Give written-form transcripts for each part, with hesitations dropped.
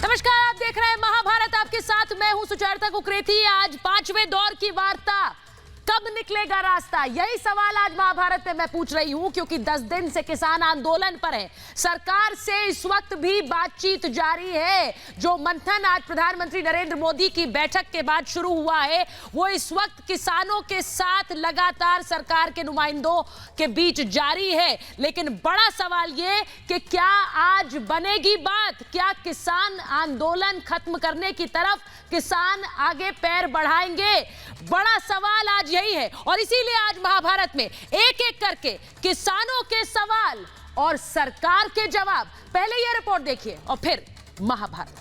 नमस्कार, आप देख रहे हैं महाभारत। आपके साथ मैं हूं सुचेता कुकरेती। आज पांचवें दौर की वार्ता, कब निकलेगा रास्ता, यही सवाल आज महाभारत में मैं पूछ रही हूं, क्योंकि 10 दिन से किसान आंदोलन पर है। सरकार से इस वक्त भी बातचीत जारी है। जो मंथन आज प्रधानमंत्री नरेंद्र मोदी की बैठक के बाद शुरू हुआ है, वो इस वक्त किसानों के साथ लगातार सरकार के नुमाइंदों के बीच जारी है। लेकिन बड़ा सवाल ये कि क्या आज बनेगी बात, क्या किसान आंदोलन खत्म करने की तरफ किसान आगे पैर बढ़ाएंगे? बड़ा सवाल आज यही है। और इसीलिए आज महाभारत में एक एक करके किसानों के सवाल और सरकार के जवाब। पहले यह रिपोर्ट देखिए और फिर महाभारत।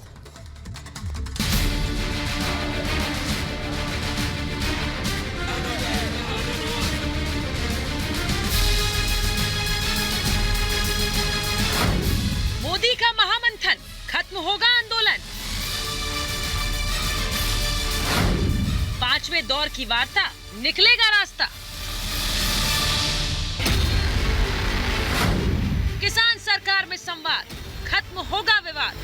मोदी का महामंथन, खत्म होगा आंदोलन। पांचवें दौर की वार्ता, निकलेगा रास्ता। किसान सरकार में संवाद, खत्म होगा विवाद।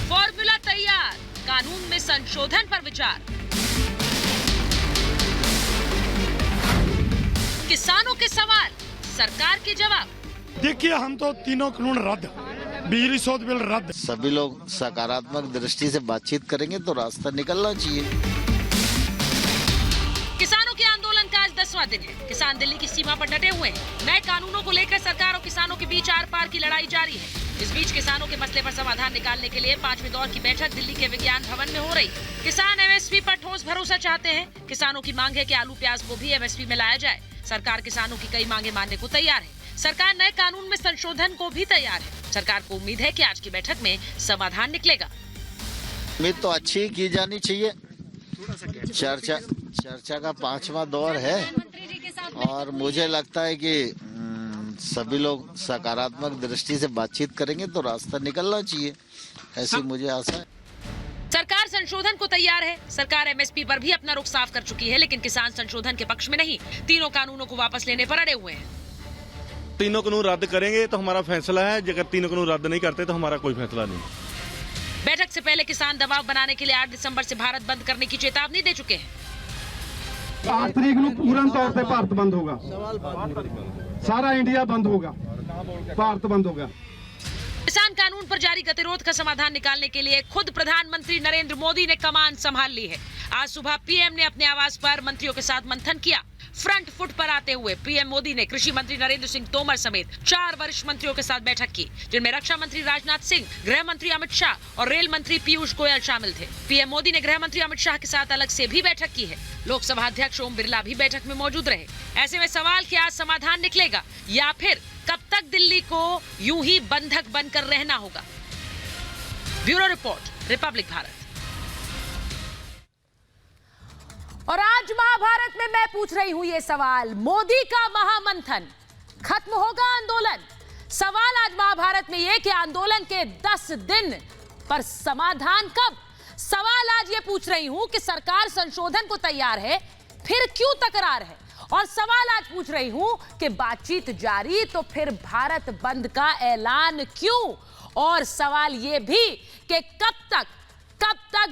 फॉर्मूला तैयार, कानून में संशोधन पर विचार। किसानों के सवाल, सरकार के जवाब। देखिए, हम तो तीनों कानून रद्द, बिजली शोध बिल रद्द। सभी लोग सकारात्मक दृष्टि से बातचीत करेंगे तो रास्ता निकलना चाहिए। किसानों के आंदोलन का आज 10वां दिन है। किसान दिल्ली की सीमा पर डटे हुए हैं। नए कानूनों को लेकर सरकार और किसानों के बीच आर पार की लड़ाई जारी है। इस बीच किसानों के मसले पर समाधान निकालने के लिए पांचवें दौर की बैठक दिल्ली के विज्ञान भवन में हो रही। किसान एमएसपी पर ठोस भरोसा चाहते हैं। किसानों की मांग है कि आलू प्याज को भी एमएसपी में लाया जाए। सरकार किसानों की कई मांगे मानने को तैयार है। सरकार नए कानून में संशोधन को भी तैयार है। सरकार को उम्मीद है कि आज की बैठक में समाधान निकलेगा। उम्मीद तो अच्छी की जानी चाहिए। चर्चा का पांचवा दौर है और मुझे लगता है कि सभी लोग सकारात्मक दृष्टि से बातचीत करेंगे तो रास्ता निकलना चाहिए, ऐसी मुझे आशा है। सरकार संशोधन को तैयार है। सरकार एमएसपी पर भी अपना रुख साफ कर चुकी है, लेकिन किसान संशोधन के पक्ष में नहीं। तीनों कानूनों को वापस लेने पर अड़े हुए हैं। तीनों कानून रद्द करेंगे तो हमारा फैसला है, अगर तीनों कानून रद्द नहीं करते तो हमारा कोई फैसला नहीं। बैठक से पहले किसान दबाव बनाने के लिए 8 दिसंबर से भारत बंद करने की चेतावनी दे चुके हैं। 8 तरीक को पूर्ण तौर पे भारत बंद होगा, सारा इंडिया बंद होगा, भारत बंद होगा। किसान कानून पर जारी गतिरोध का समाधान निकालने के लिए खुद प्रधानमंत्री नरेंद्र मोदी ने कमान संभाल ली है। आज सुबह पीएम ने अपने आवास पर मंत्रियों के साथ मंथन किया। फ्रंट फुट पर आते हुए पीएम मोदी ने कृषि मंत्री नरेंद्र सिंह तोमर समेत 4 वरिष्ठ मंत्रियों के साथ बैठक की, जिनमें रक्षा मंत्री राजनाथ सिंह, गृह मंत्री अमित शाह और रेल मंत्री पीयूष गोयल शामिल थे। पीएम मोदी ने गृह मंत्री अमित शाह के साथ अलग से भी बैठक की है। लोकसभा अध्यक्ष ओम बिरला भी बैठक में मौजूद रहे। ऐसे में सवाल कि आज समाधान निकलेगा या फिर कब तक दिल्ली को यूं ही बंधक बनकर रहना होगा। Bureau report, Republic Bharat. और आज महाभारत में मैं पूछ रही हूं ये सवाल, मोदी का महामंथन, खत्म होगा आंदोलन? सवाल आज महाभारत में ये कि आंदोलन के 10 दिन पर समाधान कब? सवाल आज ये पूछ रही हूं कि सरकार संशोधन को तैयार है, फिर क्यों तकरार है? और सवाल आज पूछ रही हूं कि बातचीत जारी तो फिर भारत बंद का ऐलान क्यों? और सवाल ये भी कि कब तक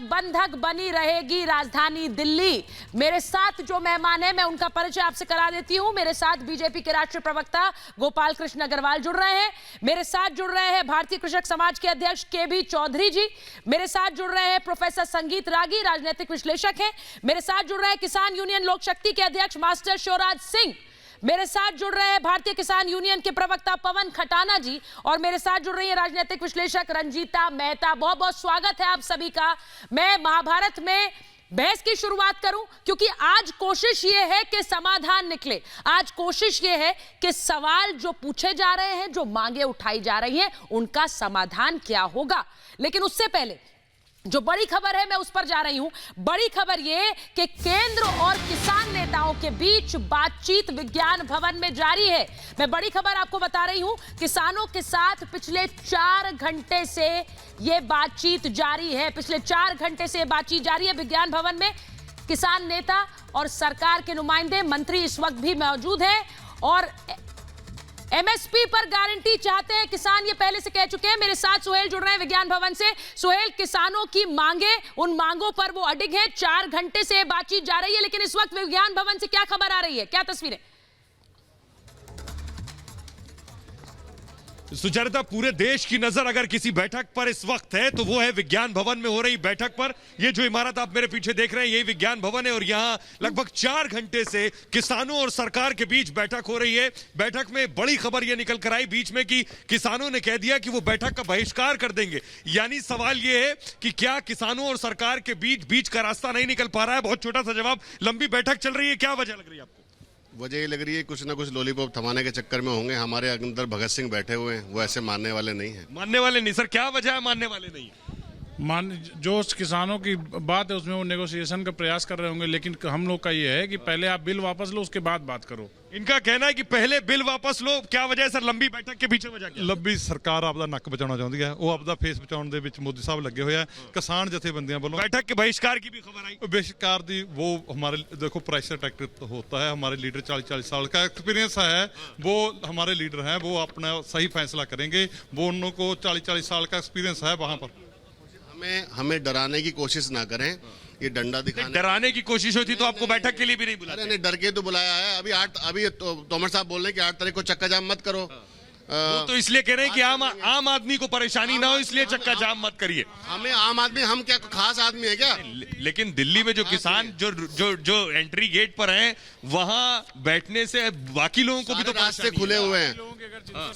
बंधक बनी रहेगी राजधानी दिल्ली? मेरे साथ जो मेहमान हैं, मैं उनका परिचय आपसे करा देती हूं। मेरे साथ बीजेपी के राष्ट्रीय प्रवक्ता गोपाल कृष्ण अग्रवाल जुड़ रहे हैं। मेरे साथ जुड़ रहे हैं भारतीय कृषक समाज के अध्यक्ष केबी चौधरी जी। मेरे साथ जुड़ रहे हैं प्रोफेसर संगीत रागी, राजनीतिक विश्लेषक हैं। मेरे साथ जुड़ रहे हैं किसान यूनियन लोक शक्ति के अध्यक्ष मास्टर शिवराज सिंह। मेरे साथ जुड़ रहे हैं भारतीय किसान यूनियन के प्रवक्ता पवन खटाना जी। और मेरे साथ जुड़ रही है राजनीतिक विश्लेषक रंजीता मेहता। बहुत बहुत स्वागत है आप सभी का। मैं महाभारत में बहस की शुरुआत करूं, क्योंकि आज कोशिश ये है कि समाधान निकले। आज कोशिश ये है कि सवाल जो पूछे जा रहे हैं, जो मांगे उठाई जा रही हैं, उनका समाधान क्या होगा। लेकिन उससे पहले जो बड़ी खबर है, मैं उस पर जा रही हूं। बड़ी खबर यह कि केंद्र और किसान नेताओं के बीच बातचीत विज्ञान भवन में जारी है। मैं बड़ी खबर आपको बता रही हूं, किसानों के साथ पिछले 4 घंटे से यह बातचीत जारी है। पिछले 4 घंटे से बातचीत जारी है विज्ञान भवन में। किसान नेता और सरकार के नुमाइंदे, मंत्री इस वक्त भी मौजूद हैं और एमएसपी पर गारंटी चाहते हैं किसान, ये पहले से कह चुके हैं। मेरे साथ सुहेल जुड़ रहे हैं विज्ञान भवन से। सुहेल, किसानों की मांगे, उन मांगों पर वो अडिग हैं। 4 घंटे से बातचीत जा रही है, लेकिन इस वक्त विज्ञान भवन से क्या खबर आ रही है, क्या तस्वीरें? सुचरिता, पूरे देश की नजर अगर किसी बैठक पर इस वक्त है तो वो है विज्ञान भवन में हो रही बैठक पर। ये जो इमारत आप मेरे पीछे देख रहे हैं, यही विज्ञान भवन है और यहाँ लगभग 4 घंटे से किसानों और सरकार के बीच बैठक हो रही है। बैठक में बड़ी खबर यह निकल कर आई बीच में कि किसानों ने कह दिया कि वो बैठक का बहिष्कार कर देंगे। यानी सवाल ये है कि क्या किसानों और सरकार के बीच का रास्ता नहीं निकल पा रहा है? बहुत छोटा सा जवाब। लंबी बैठक चल रही है, क्या वजह लग रही है आपको? वजह ये लग रही है कुछ ना कुछ लॉलीपॉप थमाने के चक्कर में होंगे। हमारे अंदर भगत सिंह बैठे हुए हैं, वो ऐसे मानने वाले नहीं हैं। मानने वाले नहीं? सर क्या वजह है मानने वाले नहीं? जो किसानों की बात है उसमें वो नेगोशिएशन का प्रयास कर रहे होंगे, लेकिन हम लोग का ये है कि पहले आप बिल वापस लो, उसके बाद बात करो। इनका कहना है कि पहले बिल वापस लो। क्या वजह है सर लंबी बैठक के पीछे? वजह क्या? लंबी सरकार आपदा नक बचाना चाहती है, वो आपदा फेस बचाने ਦੇ ਵਿੱਚ मोदी साहब लगे हुए हैं। किसान जथेबंदियां बोलो बैठक के बहिष्कार की भी खबर आई। बहिष्कार दी वो हमारे देखो प्रेशर टैक्टर होता है। हमारे लीडर 40-40 साल का एक्सपीरियंस है, वो हमारे लीडर हैं, वो अपना सही फैसला करेंगे। वो उनको 40-40 साल का एक्सपीरियंस है वहां पर। हमें डराने की कोशिश ना करें, ये डंडा दिखाने। डराने की कोशिश होती तो आपको बैठक के लिए भी नहीं बुलाते? नहीं, डर के तो बुलाया है। अभी तोमर साहब बोल रहे हैं कि 8 तारीख को चक्का जाम मत करो। वो तो इसलिए कह रहे हैं कि आम आदमी को परेशानी ना हो, इसलिए चक्का जाम मत करिए। हमें आम आदमी, हम क्या खास आदमी है क्या? लेकिन दिल्ली में जो किसान जो एंट्री गेट पर हैं, वहां बैठने से बाकी लोगों को भी तो रास्ते खुले हुए हैं।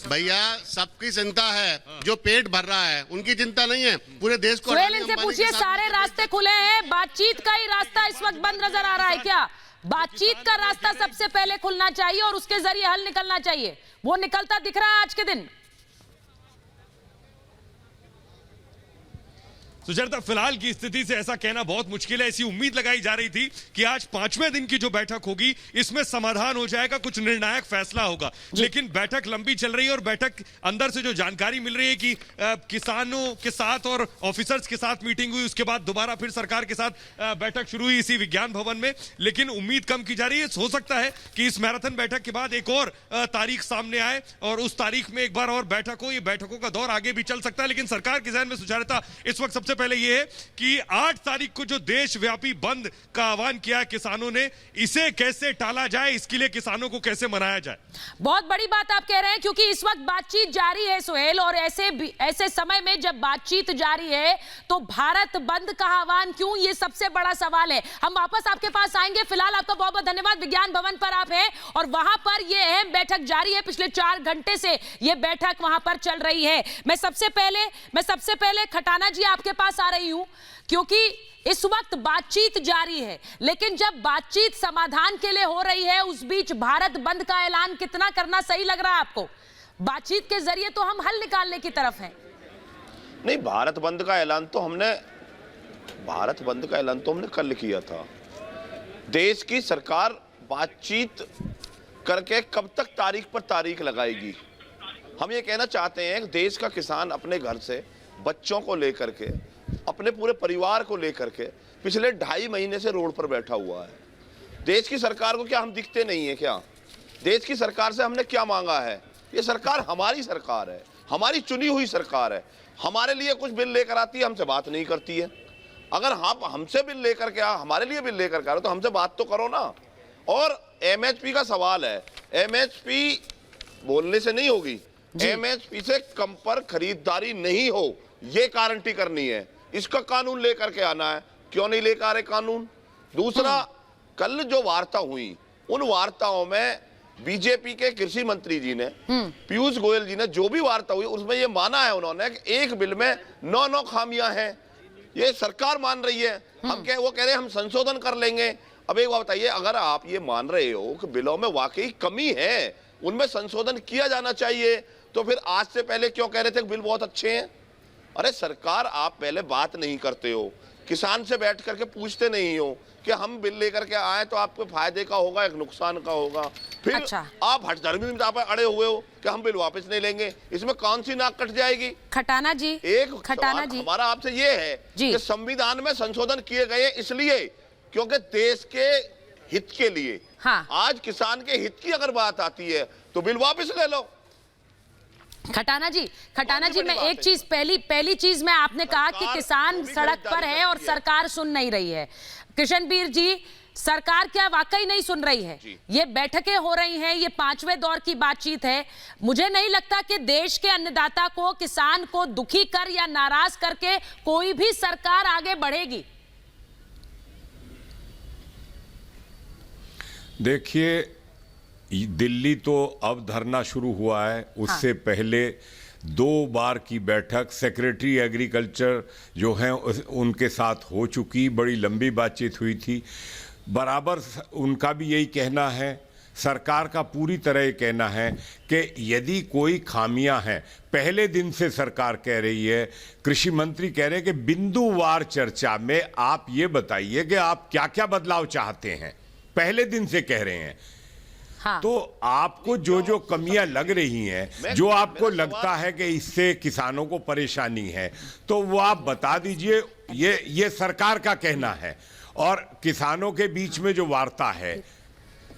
भैया सबकी चिंता है, जो पेट भर रहा है उनकी चिंता नहीं है, पूरे देश को। सुहेल, इनसे पूछिए, सारे रास्ते खुले हैं, बातचीत का ही रास्ता इस वक्त बंद नजर आ रहा है क्या? बातचीत का रास्ता सबसे पहले खुलना चाहिए और उसके जरिए हल निकलना चाहिए। वो निकलता दिख रहा है आज के दिन? सुचरिता, फिलहाल की स्थिति से ऐसा कहना बहुत मुश्किल है। ऐसी उम्मीद लगाई जा रही थी कि आज 5वें दिन की जो बैठक होगी इसमें समाधान हो जाएगा, कुछ निर्णायक फैसला होगा। लेकिन बैठक लंबी चल रही है और बैठक अंदर से जो जानकारी मिल रही है कि किसानों के साथ और ऑफिसर्स के साथ मीटिंग हुई, उसके बाद दोबारा फिर सरकार के साथ बैठक शुरू हुई इसी विज्ञान भवन में। लेकिन उम्मीद कम की जा रही है। हो सकता है कि इस मैराथन बैठक के बाद एक और तारीख सामने आए और उस तारीख में एक बार और बैठक हो। ये बैठकों का दौर आगे भी चल सकता है, लेकिन सरकार के जहन में सुचरिता इस वक्त सबसे पहले यह है कि 8 तारीख को जो देशव्यापी बंद का आह्वान किया किसानों ने, इसे कैसे टाला जाए, इसके लिए किसानों को कैसे मनाया जाए। बहुत बड़ी बात आप कह रहे हैं, क्योंकि इस वक्त बातचीत जारी है सुहेल, और ऐसे समय में जब बातचीत जारी है तो भारत बंद का आह्वान क्यों, ये सबसे बड़ा सवाल है। हम वापस आपके पास आएंगे। फिलहाल आपका बहुत बहुत धन्यवाद। विज्ञान भवन पर आप हैं और वहां पर यह अहम बैठक जारी है। पिछले 4 घंटे से यह बैठक वहां पर चल रही है। मैं सबसे पहले खटाना जी आपके पास आ रही हूं, क्योंकि इस वक्त बातचीत जारी है, लेकिन जब बातचीत समाधान के लिए हो रही है, उस बीच भारत बंद का ऐलान कितना करना सही लग रहा है आपको? बातचीत के जरिए तो हम हल निकालने की तरफ हैं। नहीं, भारत बंद का ऐलान तो हमने कल किया था। देश की सरकार बातचीत करके कब तक तारीख पर तारीख लगाएगी? हम ये कहना चाहते हैं कि देश का किसान अपने घर से बच्चों को लेकर के, अपने पूरे परिवार को लेकर के पिछले 2.5 महीने से रोड पर बैठा हुआ है। देश की सरकार को क्या हम दिखते नहीं है क्या? देश की सरकार से हमने क्या मांगा है? ये सरकार हमारी सरकार है, हमारी चुनी हुई सरकार है। हमारे लिए कुछ बिल लेकर आती है, हमसे बात नहीं करती है। अगर हमसे बिल लेकर के हमारे लिए बिल लेकर के आ रहे तो हमसे बात तो करो ना। और एमएसपी का सवाल है, एमएसपी बोलने से नहीं होगी, एमएसपी से कम पर खरीदारी नहीं हो, ये गारंटी करनी है। इसका कानून लेकर के आना है। क्यों नहीं लेकर आ रहे कानून? दूसरा, कल जो वार्ता हुई, उन वार्ताओं में बीजेपी के कृषि मंत्री जी ने, पीयूष गोयल जी ने, जो भी वार्ता हुई उसमें ये माना है उन्होंने कि एक बिल में 9 खामियां हैं। ये सरकार मान रही है। वो कह रहे हैं हम संशोधन कर लेंगे। अब एक बात बताइए, अगर आप ये मान रहे हो कि बिलों में वाकई कमी है, उनमें संशोधन किया जाना चाहिए, तो फिर आज से पहले क्यों कह रहे थे कि बिल बहुत अच्छे हैं? अरे सरकार, आप पहले बात नहीं करते हो, किसान से बैठ करके पूछते नहीं हो कि हम बिल लेकर के आए तो आपको फायदे का होगा, एक नुकसान का होगा। फिर आप हठधर्मी में अड़े हुए हो कि हम बिल वापस नहीं लेंगे। इसमें कौन सी नाक कट जाएगी? खटाना जी, हमारा आपसे ये है कि संविधान में संशोधन किए गए इसलिए क्योंकि देश के हित के लिए। आज किसान के हित की अगर बात आती है तो बिल वापस ले लो। खटाना जी मैं एक चीज पहली चीज में आपने कहा कि किसान सड़क पर है और सरकार सुन नहीं रही है। कृष्णबीर जी, सरकार क्या वाकई नहीं सुन रही है? ये बैठकें हो रही हैं, ये 5वें दौर की बातचीत है। मुझे नहीं लगता कि देश के अन्नदाता को, किसान को दुखी कर या नाराज करके कोई भी सरकार आगे बढ़ेगी। देखिए, दिल्ली तो अब धरना शुरू हुआ है, उससे पहले 2 बार की बैठक सेक्रेटरी एग्रीकल्चर जो हैं उनके साथ हो चुकी, बड़ी लंबी बातचीत हुई थी। बराबर उनका भी यही कहना है, सरकार का पूरी तरह ये कहना है कि यदि कोई खामियां हैं, पहले दिन से सरकार कह रही है, कृषि मंत्री कह रहे हैं कि बिंदुवार चर्चा में आप ये बताइए कि आप क्या क्या बदलाव चाहते हैं, पहले दिन से कह रहे हैं। हाँ। तो आपको जो कमियां लग रही हैं, जो आपको लगता है कि इससे किसानों को परेशानी है, तो वो आप बता दीजिए। ये सरकार का कहना है और किसानों के बीच में जो वार्ता है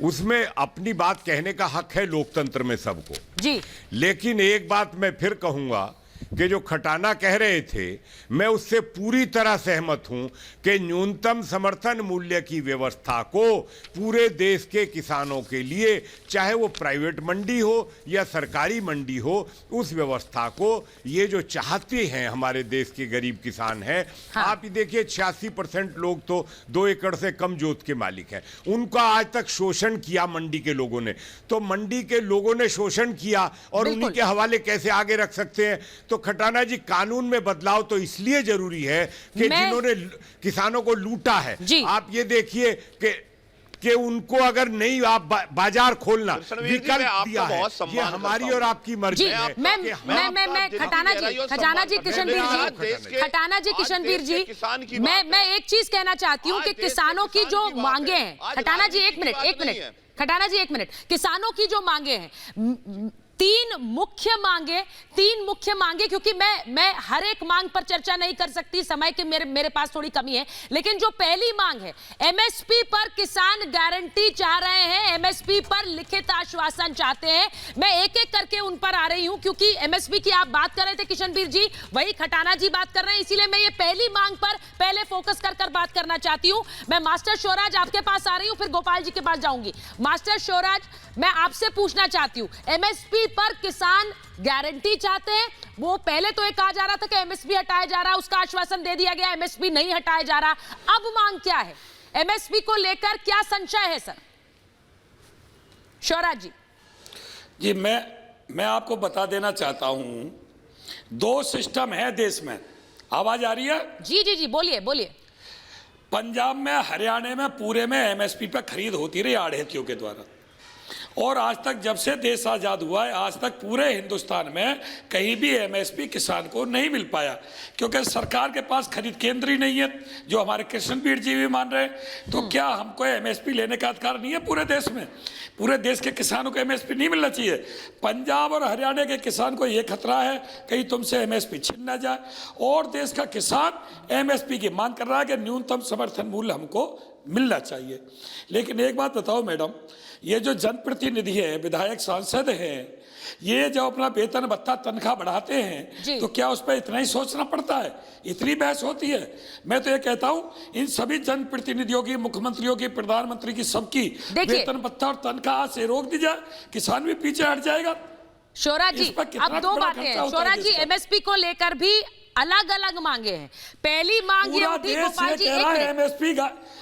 उसमें अपनी बात कहने का हक है लोकतंत्र में सबको जी। लेकिन एक बात मैं फिर कहूंगा कि जो खटाना कह रहे थे, मैं उससे पूरी तरह सहमत हूं कि न्यूनतम समर्थन मूल्य की व्यवस्था को पूरे देश के किसानों के लिए, चाहे वो प्राइवेट मंडी हो या सरकारी मंडी हो, उस व्यवस्था को ये जो चाहते हैं हमारे देश के गरीब किसान हैं। हाँ। आप ये देखिए 86% लोग तो 2 एकड़ से कम जोत के मालिक हैं। उनका आज तक शोषण किया मंडी के लोगों ने, तो मंडी के लोगों ने शोषण किया और उन्हीं के हवाले कैसे आगे रख सकते हैं? तो खटाना जी, कानून में बदलाव तो इसलिए जरूरी है कि जिन्होंने किसानों को लूटा है, आप ये देखिए कि उनको अगर नहीं आप बाजार खोलना विकल्प दिया है, ये हमारी और आपकी मर्जी है। मैं खटाना जी किशनबीर जी मैं एक चीज कहना चाहती हूँ कि किसानों की जो मांगे हैं, खटाना जी एक मिनट, किसानों की जो मांगे हैं, तीन मुख्य मांगे, क्योंकि मैं हर एक मांग पर चर्चा नहीं कर सकती, समय के मेरे पास थोड़ी कमी है। लेकिन जो पहली मांग है, एमएसपी पर किसान गारंटी चाह रहे हैं, एमएसपी पर लिखित आश्वासन चाहते हैं। मैं एक एक करके उन पर आ रही हूं, क्योंकि एमएसपी की आप बात कर रहे थे किशनबीर जी, वही खटाना जी बात कर रहे हैं, इसीलिए मैं ये पहली मांग पर पहले फोकस कर बात करना चाहती हूं। मैं मास्टर शिवराज आपके पास आ रही हूं, फिर गोपाल जी के पास जाऊंगी। मास्टर शिवराज, मैं आपसे पूछना चाहती हूं, एमएसपी पर किसान गारंटी चाहते हैं। वो पहले तो ये कहा जा रहा था कि एमएसपी हटाया जा रहा है, उसका आश्वासन दे दिया गया, एमएसपी नहीं हटाया जा रहा। अब मांग क्या है? एमएसपी को लेकर क्या संशय है सर? शिवराज जी। मैं आपको बता देना चाहता हूं, 2 सिस्टम है देश में। आवाज आ रही है? जी बोलिए। पंजाब में, हरियाणा में पूरे में एमएसपी पर खरीद होती रही आढ़तियों के द्वारा, और आज तक जब से देश आज़ाद हुआ है, आज तक पूरे हिंदुस्तान में कहीं भी एमएसपी किसान को नहीं मिल पाया, क्योंकि सरकार के पास खरीद केंद्र ही नहीं है, जो हमारे कृष्णबीर जी भी मान रहे हैं। तो क्या हमको एमएसपी लेने का अधिकार नहीं है पूरे देश में? पूरे देश के किसानों को एमएसपी नहीं मिलना चाहिए? पंजाब और हरियाणा के किसान को ये खतरा है कहीं तुमसे एमएसपी छिन ना जाए, और देश का किसान एमएसपी की मांग कर रहा है कि न्यूनतम समर्थन मूल्य हमको मिलना चाहिए। लेकिन एक बात बताओ मैडम, ये जो जनप्रतिनिधि है, विधायक, सांसद हैं, ये जो अपना वेतन भत्ता तनख्वाह बढ़ाते हैं, तो क्या उस पर इतना ही सोचना पड़ता है? इतनी बहस होती है? मैं तो ये कहता हूं, इन सभी जनप्रतिनिधियों की, मुख्यमंत्रियों की, प्रधानमंत्री की, सबकी वेतन भत्ता और तनख्वाह से रोक दी जाए, किसान भी पीछे हट जाएगा। शिवराज जी, अब 2 बातें हैं शिवराज जी, एमएसपी को लेकर भी अलग अलग मांगे हैं। पहली मांग ये होती है, गोपाल जी एमएसपी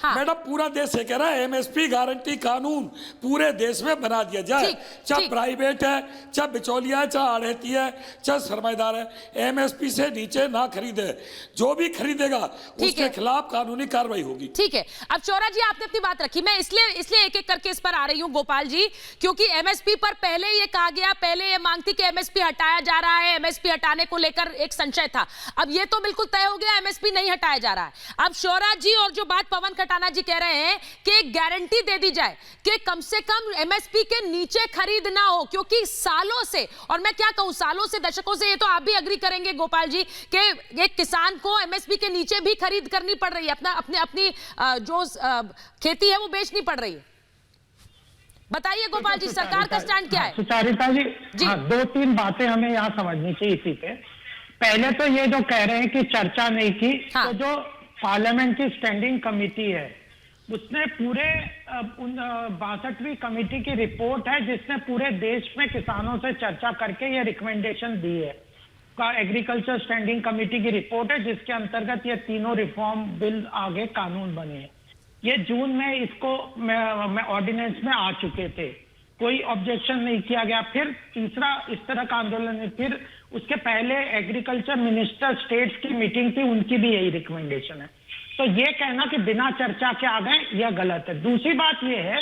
मैडम, पूरा देश ये कह रहा है एमएसपी गारंटी कानून पूरे देश में बना दिया जाए, चाहे प्राइवेट है, चाहे बिचौलिया है, चाहे आढ़ती है, चाहे सरमाएदार है, एमएसपी से नीचे ना खरीदे। जो भी खरीदेगा उसके खिलाफ कानूनी कार्रवाई होगी। ठीक है। अब शिवराज जी, आपने अपनी बात रखी, मैं इसलिए एक एक करके इस पर आ रही हूँ गोपाल जी, क्योंकि एमएसपी पर पहले ये कहा गया, पहले ये मांग थी कि एमएसपी हटाया जा रहा है, एमएसपी हटाने को लेकर एक संशय था। अब ये तो बिल्कुल तय हो गया, एमएसपी नहीं हटाया जा रहा है। अब शिवराज जी और जो बात पवन खटाना जी कह रहे हैं कि एक गारंटी दे दी जाए कि कम से कम एमएसपी के नीचे खरीद ना हो, क्योंकि सालों से, और मैं क्या कहूं, सालों से, दशकों से, ये तो आप भी एग्री करेंगे गोपाल जी, कि एक किसान को एमएसपी के नीचे भी खरीद करनी पड़ रही है, अपनी जो खेती है वो बेचनी पड़ रही है। बताइए गोपाल जी, सरकार का स्टैंड क्या है? सुचारिता जी, हाँ, 2-3 बातें हमें यहाँ समझनी चाहिए इसी पे। पहले तो ये जो कह रहे हैं कि चर्चा नहीं की, तो जो पार्लियामेंट की स्टैंडिंग कमेटी है उसने पूरे 62वीं कमेटी की रिपोर्ट है जिसने पूरे देश में किसानों से चर्चा करके ये रिकमेंडेशन दी है। एग्रीकल्चर स्टैंडिंग कमेटी की रिपोर्ट है जिसके अंतर्गत ये तीनों रिफॉर्म बिल आगे कानून बने हैं। ये जून में इसको ऑर्डिनेंस में आ चुके थे, कोई ऑब्जेक्शन नहीं किया गया। फिर तीसरा इस तरह का आंदोलन है, फिर उसके पहले एग्रीकल्चर मिनिस्टर स्टेट्स की मीटिंग थी, उनकी भी यही रिकमेंडेशन है। तो ये कहना कि बिना चर्चा के आ गए, यह गलत है। दूसरी बात ये है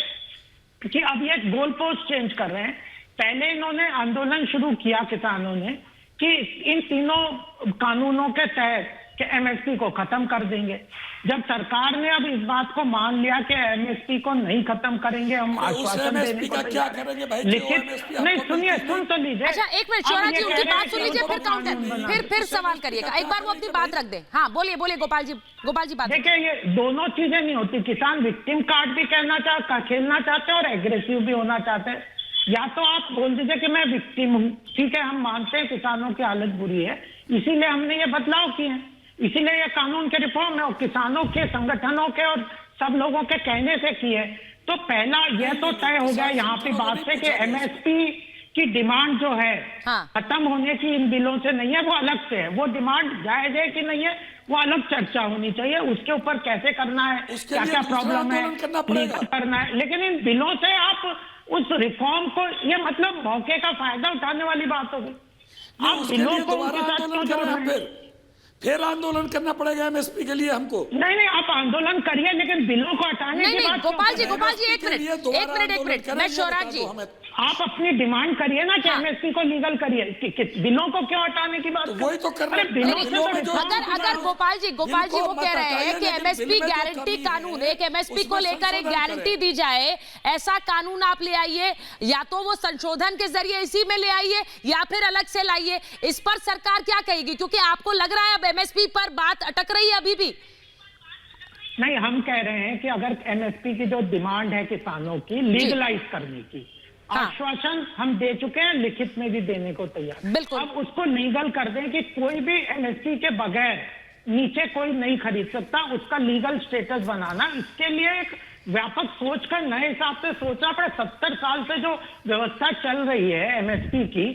कि अब ये गोल पोस्ट चेंज कर रहे हैं। पहले इन्होंने आंदोलन शुरू किया किसानों ने कि इन तीनों कानूनों के तहत कि एमएसपी को खत्म कर देंगे। जब सरकार ने अब इस बात को मान लिया कि एमएसपी को नहीं खत्म करेंगे, हम आश्वासन देने को क्या करेंगे भाई? लेकिन नहीं, सुनिए, सुन तो लीजिए। अच्छा एक मिनट शिवराज जी, उनकी बात सुन लीजिए, फिर काउंटर, फिर सवाल करिएगा। एक बार वो अपनी बात रख दे। हाँ बोलिए बोलिए गोपाल जी बात। देखिए, ये दोनों चीजें नहीं होती। किसान विक्टिम कार्ड भी खेलना चाहते हैं और एग्रेसिव भी होना चाहते हैं। या तो आप बोल दीजिए कि मैं विक्टिम हूँ, ठीक है, हम मानते हैं किसानों की हालत बुरी है, इसीलिए हमने ये बदलाव किए हैं, इसीलिए ये कानून के रिफॉर्म है और किसानों के संगठनों के और सब लोगों के कहने से किए। तो पहला यह तो तय हो गया यहाँ पे बात से कि एमएसपी की डिमांड जो है खत्म होने की इन बिलों से नहीं है, वो अलग से है। वो डिमांड जायज है कि नहीं है, वो अलग चर्चा होनी चाहिए। उसके ऊपर कैसे करना है, क्या क्या प्रॉब्लम है, करना है। लेकिन इन बिलों से आप उस रिफॉर्म को, ये मतलब मौके का फायदा उठाने वाली बात होगी। आप बिलों को उनके साथ क्यों जोड़ रहे हैं? फिर आंदोलन करना पड़ेगा एमएसपी के लिए हमको। नहीं, आप आंदोलन करिए, लेकिन बिलों को हटाने की बात गोपाल जी एक मिनट, मैं शिवराज जी, आप अपनी डिमांड करिए ना कि एमएसपी को लीगल करिए, बिलों को क्यों हटाने की बात? वही तो कर रहे हैं। अगर गोपाल जी वो कह रहे हैं कि एमएसपी गारंटी कानून, एक एमएसपी को लेकर एक गारंटी दी जाए, ऐसा कानून आप ले आइए, या तो वो संशोधन के जरिए इसी में ले आइए या फिर अलग से लाइए। इस पर सरकार क्या कहेगी? क्योंकि आपको लग रहा है अब एमएसपी पर बात अटक रही है अभी भी। नहीं, हम कह रहे हैं कि अगर एमएसपी की जो डिमांड है किसानों की लीगलाइज करने की, आश्वासन हम दे चुके हैं, लिखित में भी देने को तैयार। बिल्कुल। अब उसको लीगल कर दें कि कोई भी एमएसपी के बगैर नीचे कोई नहीं खरीद सकता, उसका लीगल स्टेटस बनाना। इसके लिए एक व्यापक सोच कर नए हिसाब से सोचना पड़े। 70 साल से जो व्यवस्था चल रही है एमएसपी की,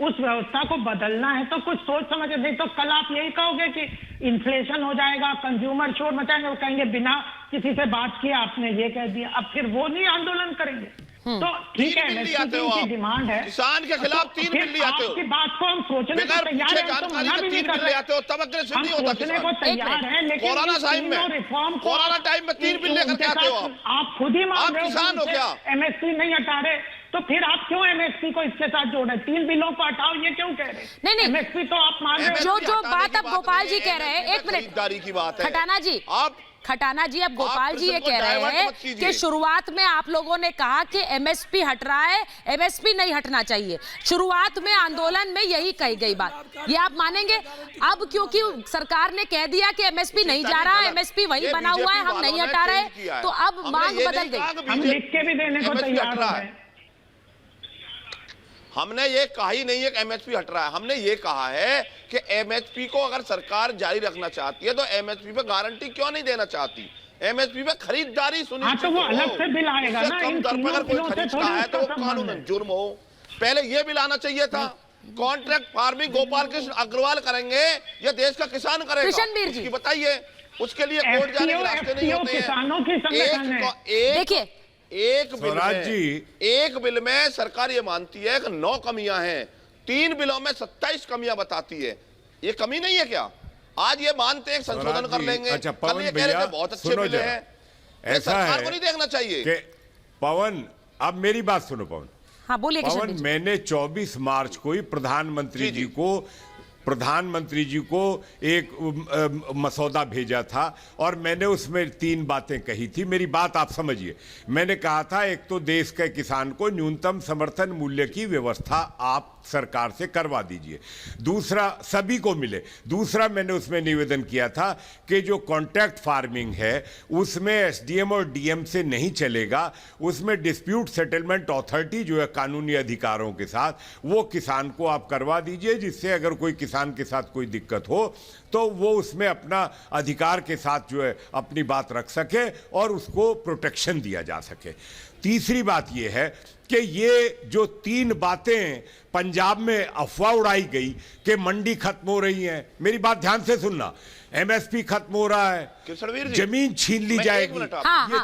उस व्यवस्था को बदलना है तो कुछ सोच समझ। नहीं तो कल आप यही कहोगे कि इन्फ्लेशन हो जाएगा, कंज्यूमर शोर मचाएंगे, वो कहेंगे बिना किसी से बात किए आपने ये कह दिया। अब फिर वो नहीं आंदोलन करेंगे। तो ठीक है, एमएसपी की डिमांड है, किसान के खिलाफ 3 बिल आते हो, आपकी बात को हम सोचने को तैयार हैं, तो मना भी नहीं कर रहे। तब अग्रेसिव नहीं होता सोचने को तैयार है, लेकिन कोरोना टाइम में रिफॉर्म टाइम में 3 बिल लेकर के आते हो। आप खुद ही मान रहे हो किसान हो क्या? एमएसपी नहीं हटा रहे, तो फिर आप क्यों एमएसपी को इसके साथ जोड़ रहे? 3 बिलों को हटाओ, ये क्यों कह रहे? नहीं एमएसपी तो आप मान रहे हो। जो बात अब गोपाल जी कह रहे हैं, एक मिनट खरीदारी की बात है। खटाना जी, अब गोपाल जी ये कह रहे हैं कि शुरुआत में आप लोगों ने कहा कि एमएसपी हट रहा है, एमएसपी नहीं हटना चाहिए। शुरुआत में आंदोलन में यही कही गई बात, ये आप मानेंगे? अब क्योंकि सरकार ने कह दिया कि एमएसपी नहीं जा रहा, एमएसपी वही बना हुआ है, हम नहीं हटा रहे, तो अब मांग बदल गई। हम लिख के भी देने को तैयार हैं। हमने ये कहा ही नहीं है कि एमएसपी हट रहा है, हमने ये कहा है कि एमएसपी को अगर सरकार जारी रखना चाहती है तो एमएसपी पे गारंटी क्यों नहीं देना चाहती? एमएसपी पे खरीदारी सुनिश्चित तो वो अलग से बिल आएगा ना, कम दर पर अगर कोई खरीदता है तो वो कानूनन जुर्म हो। पहले ये बिल आना चाहिए था। कॉन्ट्रैक्ट फार्मिंग गोपाल कृष्ण अग्रवाल करेंगे या देश का किसान करेगा? कृष्णवीर जी बताइए, उसके लिए कोर्ट जाने के रास्ते नहीं होते हैं। देखिए, एक बिल में सरकार ये मानती है कि 9 कमियां हैं, 3 बिलों में 27 कमियां बताती है। ये कमी नहीं है क्या? आज ये मानते हैं संशोधन कर लेंगे, अच्छा, कल ये कह रहे थे बहुत अच्छे बिल हैं। ऐसा सरकार है को नहीं देखना चाहिए कि पवन, अब मेरी बात सुनो पवन। हाँ बोलिए। पवन, मैंने 24 मार्च को ही प्रधानमंत्री जी को प्रधानमंत्री जी को एक मसौदा भेजा था और मैंने उसमें 3 बातें कही थी। मेरी बात आप समझिए। मैंने कहा था, एक तो देश के किसान को न्यूनतम समर्थन मूल्य की व्यवस्था आप सरकार से करवा दीजिए, दूसरा सभी को मिले। दूसरा मैंने उसमें निवेदन किया था कि जो कॉन्ट्रैक्ट फार्मिंग है उसमें एसडीएम और डीएम से नहीं चलेगा, उसमें डिस्प्यूट सेटलमेंट अथॉरिटी जो है कानूनी अधिकारों के साथ, वो किसान को आप करवा दीजिए, जिससे अगर कोई किसान के साथ कोई दिक्कत हो तो वो उसमें अपना अधिकार के साथ जो है अपनी बात रख सके और उसको प्रोटेक्शन दिया जा सके। तीसरी बात ये है कि ये जो 3 बातें पंजाब में अफवाह उड़ाई गई कि मंडी खत्म हो रही है, मेरी बात ध्यान से सुनना, एमएसपी खत्म हो रहा है, जमीन छीन ली जाएगी।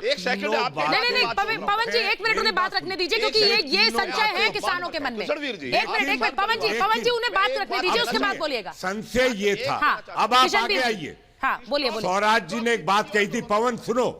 एक सेकंड आप नहीं, पवन जी 1 मिनट उन्हें बात रखने दीजिए, क्योंकि ये संशय है किसानों के मन में। 1 मिनट पवन जी उन्हें बात रखने दीजिए, उसके बाद बोलिएगा। संशय ये था। अब आप आगे आइए। हाँ, बोलिए। स्वराज जी ने एक बात कही थी, पवन सुनो,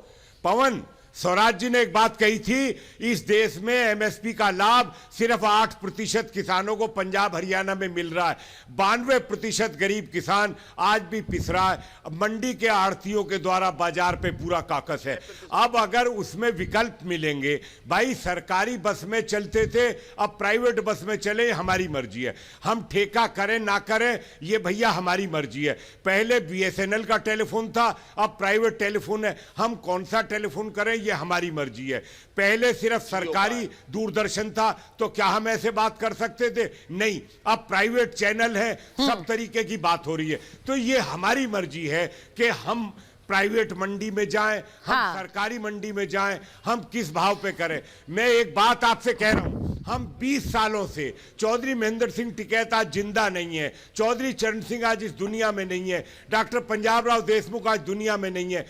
पवन, स्वराज जी ने एक बात कही थी, इस देश में एमएसपी का लाभ सिर्फ 8% किसानों को पंजाब हरियाणा में मिल रहा है, 92% गरीब किसान आज भी पिस रहा है। मंडी के आढ़तियों के द्वारा बाजार पे पूरा काकस है। अब अगर उसमें विकल्प मिलेंगे, भाई सरकारी बस में चलते थे, अब प्राइवेट बस में चले, हमारी मर्जी है। हम ठेका करें ना करें ये भैया हमारी मर्जी है। पहले बीएसएनएल का टेलीफोन था, अब प्राइवेट टेलीफोन है, हम कौन सा टेलीफोन करें ये हमारी मर्जी है। पहले सिर्फ सरकारी दूरदर्शन था तो क्या हम ऐसे बात कर सकते थे? नहीं, अब प्राइवेट चैनल है, सब तरीके की बात हो रही है। तो ये हमारी मर्जी है कि हम प्राइवेट मंडी में जाएं, हम सरकारी मंडी में जाएं, हम किस भाव पे करें। मैं एक बात आपसे कह रहा हूं, हम 20 सालों से, चौधरी महेंद्र सिंह टिकैत आज जिंदा नहीं है, चौधरी चरण सिंह आज इस दुनिया में नहीं है, डॉक्टर पंजाब राव देशमुख आज दुनिया में नहीं है,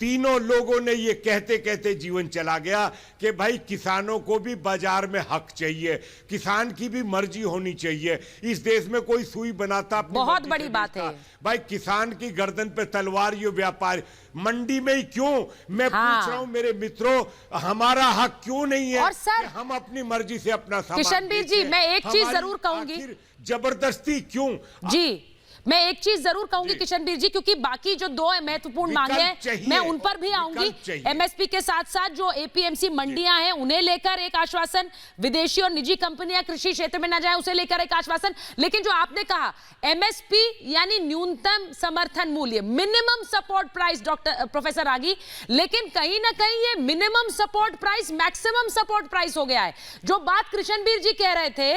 तीनों लोगों ने ये कहते कहते जीवन चला गया कि भाई किसानों को भी बाजार में हक चाहिए, किसान की भी मर्जी होनी चाहिए। इस देश में कोई सुई बनाता अपनी बहुत बड़ी बात है भाई, किसान की गर्दन पे तलवार ये व्यापार मंडी में ही क्यों? मैं पूछ रहा हूं मेरे मित्रों, हमारा हक क्यों नहीं है और सर, कि हम अपनी मर्जी से अपना सामान किशनबीर जी, मैं एक चीज जरूर कहूंगी, जबरदस्ती क्यों? जी मैं एक चीज जरूर कहूंगी किशनबीर जी, क्योंकि बाकी जो 2 महत्वपूर्ण मांगे हैं मैं उन पर भी आऊंगी। एमएसपी के साथ साथ जो एपीएमसी मंडियां हैं उन्हें लेकर एक आश्वासन, विदेशी और निजी कंपनियां कृषि क्षेत्र में न जाए उसे लेकर एक आश्वासन। लेकिन जो आपने कहा एमएसपी यानी न्यूनतम समर्थन मूल्य, minimum support price, doctor professor Ragi, लेकिन कहीं ना कहीं ये minimum support price maximum support price हो गया है। जो बात किशनबीर जी कह रहे थे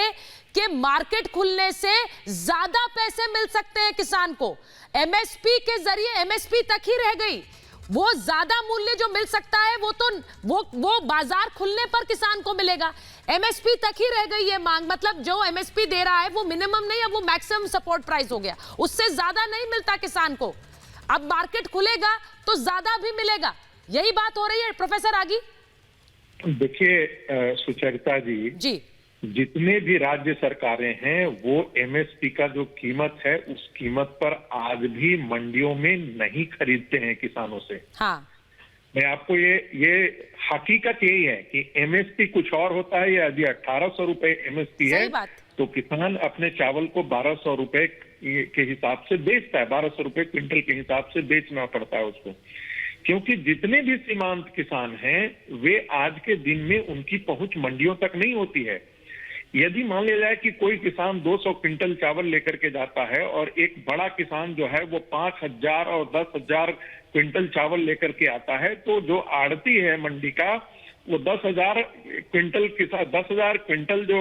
कि मार्केट खुलने से ज्यादा पैसे मिल सकते हैं किसान को, एमएसपी के जरिए एमएसपी तक ही रह गई, वो ज्यादा मूल्य जो मिल सकता है वो तो वो बाजार खुलने पर किसान को मिलेगा, एमएसपी तक ही रह गई ये मांग। मतलब जो एमएसपी दे रहा है वो मिनिमम नहीं, अब वो मैक्सिमम सपोर्ट प्राइस हो गया, उससे ज्यादा नहीं मिलता किसान को। अब मार्केट खुलेगा तो ज्यादा भी मिलेगा, यही बात हो रही है प्रोफेसर आगी। देखिए सुचरिता जी, जितने भी राज्य सरकारें हैं वो एमएसपी का जो कीमत है उस कीमत पर आज भी मंडियों में नहीं खरीदते हैं किसानों से। मैं आपको ये हकीकत यही है कि एमएसपी कुछ और होता है। यदि 1800 रुपए एमएसपी है तो किसान अपने चावल को 1200 रुपए के हिसाब से बेचता है, 1200 रुपए क्विंटल के हिसाब से बेचना पड़ता है उसको, क्योंकि जितने भी सीमांत किसान हैं वे आज के दिन में उनकी पहुंच मंडियों तक नहीं होती है। यदि मान लिया जाए कि कोई किसान 200 क्विंटल चावल लेकर के जाता है और एक बड़ा किसान जो है वो 5000 और 10,000 क्विंटल चावल लेकर के आता है, तो जो आड़ती है मंडी का वो 10,000 क्विंटल जो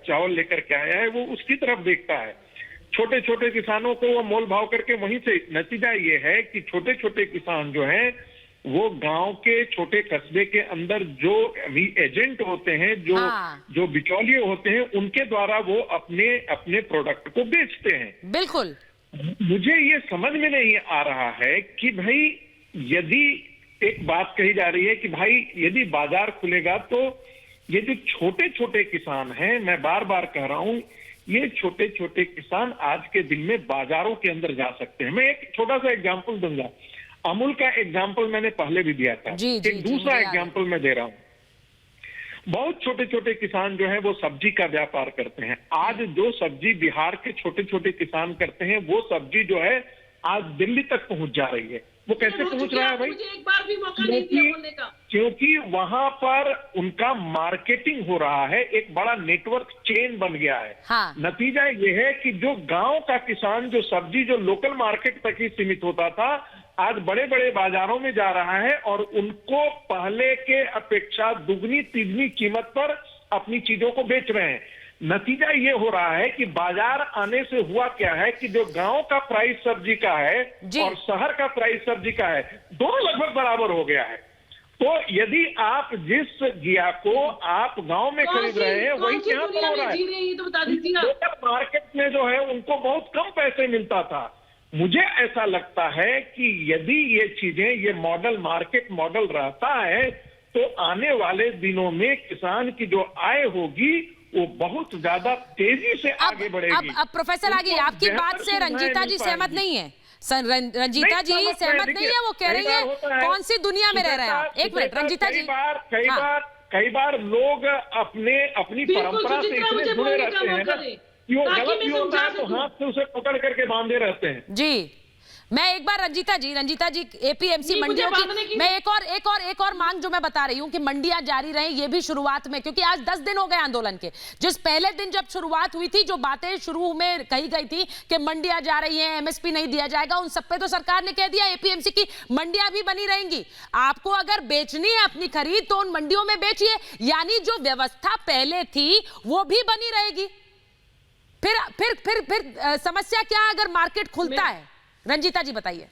चावल लेकर के आया है वो उसकी तरफ देखता है। छोटे छोटे किसानों को वो मोल भाव करके वहीं से, नतीजा ये है कि छोटे छोटे किसान जो हैं वो गांव के छोटे कस्बे के अंदर जो एजेंट होते हैं, जो बिचौलिए होते हैं, उनके द्वारा वो अपने प्रोडक्ट को बेचते हैं। बिल्कुल, मुझे ये समझ में नहीं आ रहा है कि भाई यदि एक बात कही जा रही है कि भाई यदि बाजार खुलेगा तो ये जो छोटे छोटे किसान हैं, मैं बार बार कह रहा हूं, ये छोटे छोटे किसान आज के दिन में बाजारों के अंदर जा सकते हैं। मैं एक छोटा सा एग्जाम्पल दूंगा, अमूल का एग्जाम्पल मैंने पहले भी दिया था, एक दूसरा एग्जाम्पल मैं दे रहा हूं। बहुत छोटे छोटे किसान जो हैं वो सब्जी का व्यापार करते हैं। आज जो सब्जी बिहार के छोटे छोटे किसान करते हैं वो सब्जी जो है आज दिल्ली तक पहुंच जा रही है। वो कैसे पहुंच रहा है भाई? मुझे एक बार भी मौका नहीं दिया बोलने का। क्योंकि वहां पर उनका मार्केटिंग हो रहा है, एक बड़ा नेटवर्क चेन बन गया है। हाँ। नतीजा ये है कि जो गांव का किसान जो सब्जी जो लोकल मार्केट तक ही सीमित होता था आज बड़े बड़े बाजारों में जा रहा है और उनको पहले के अपेक्षा दुगनी तिगनी कीमत पर अपनी चीजों को बेच रहे हैं। नतीजा ये हो रहा है कि बाजार आने से हुआ क्या है कि जो गांव का प्राइस सब्जी का है और शहर का प्राइस सब्जी का है दोनों लगभग बराबर हो गया है। तो यदि आप जिस घिया को आप गांव में खरीद रहे हैं वही यहाँ पर हो रहा है। तो बता दीजिएगा। मार्केट में जो है उनको बहुत कम पैसे मिलता था। मुझे ऐसा लगता है कि यदि ये चीजें ये मॉडल मार्केट मॉडल रहता है तो आने वाले दिनों में किसान की जो आय होगी वो बहुत ज्यादा तेजी से आगे बढ़ेगी। अब प्रोफेसर आगे आपकी बात से रंजीता जी सहमत नहीं है। रंजीता जी सहमत नहीं है। वो कह रही है कौन सी दुनिया में रह रहे हैं आप। एक मिनट रंजीता जी। कई बार लोग अपनी परंपरा से इतने जुड़े रहते हैं ना कि वो गलत भी होता है तो हाथ से उसे पकड़ करके बांधे रहते हैं। जी मैं एक बार रंजीता जी एपीएमसी मंडियों की मैं एक और मांग जो मैं बता रही हूं कि मंडियां जारी रहें, ये भी शुरुआत में, क्योंकि आज 10 दिन हो गए आंदोलन के। जिस पहले दिन जब शुरुआत हुई थी जो बातें शुरू में कही गई थी कि मंडियां जा रही हैं, एमएसपी नहीं दिया जाएगा, उन सब पे तो सरकार ने कह दिया एपीएमसी की मंडियां भी बनी रहेंगी। आपको अगर बेचनी है अपनी खरीद तो उन मंडियों में बेचिए, यानी जो व्यवस्था पहले थी वो भी बनी रहेगी। फिर समस्या क्या है अगर मार्केट खुलता है? रंजीता जी बताइए।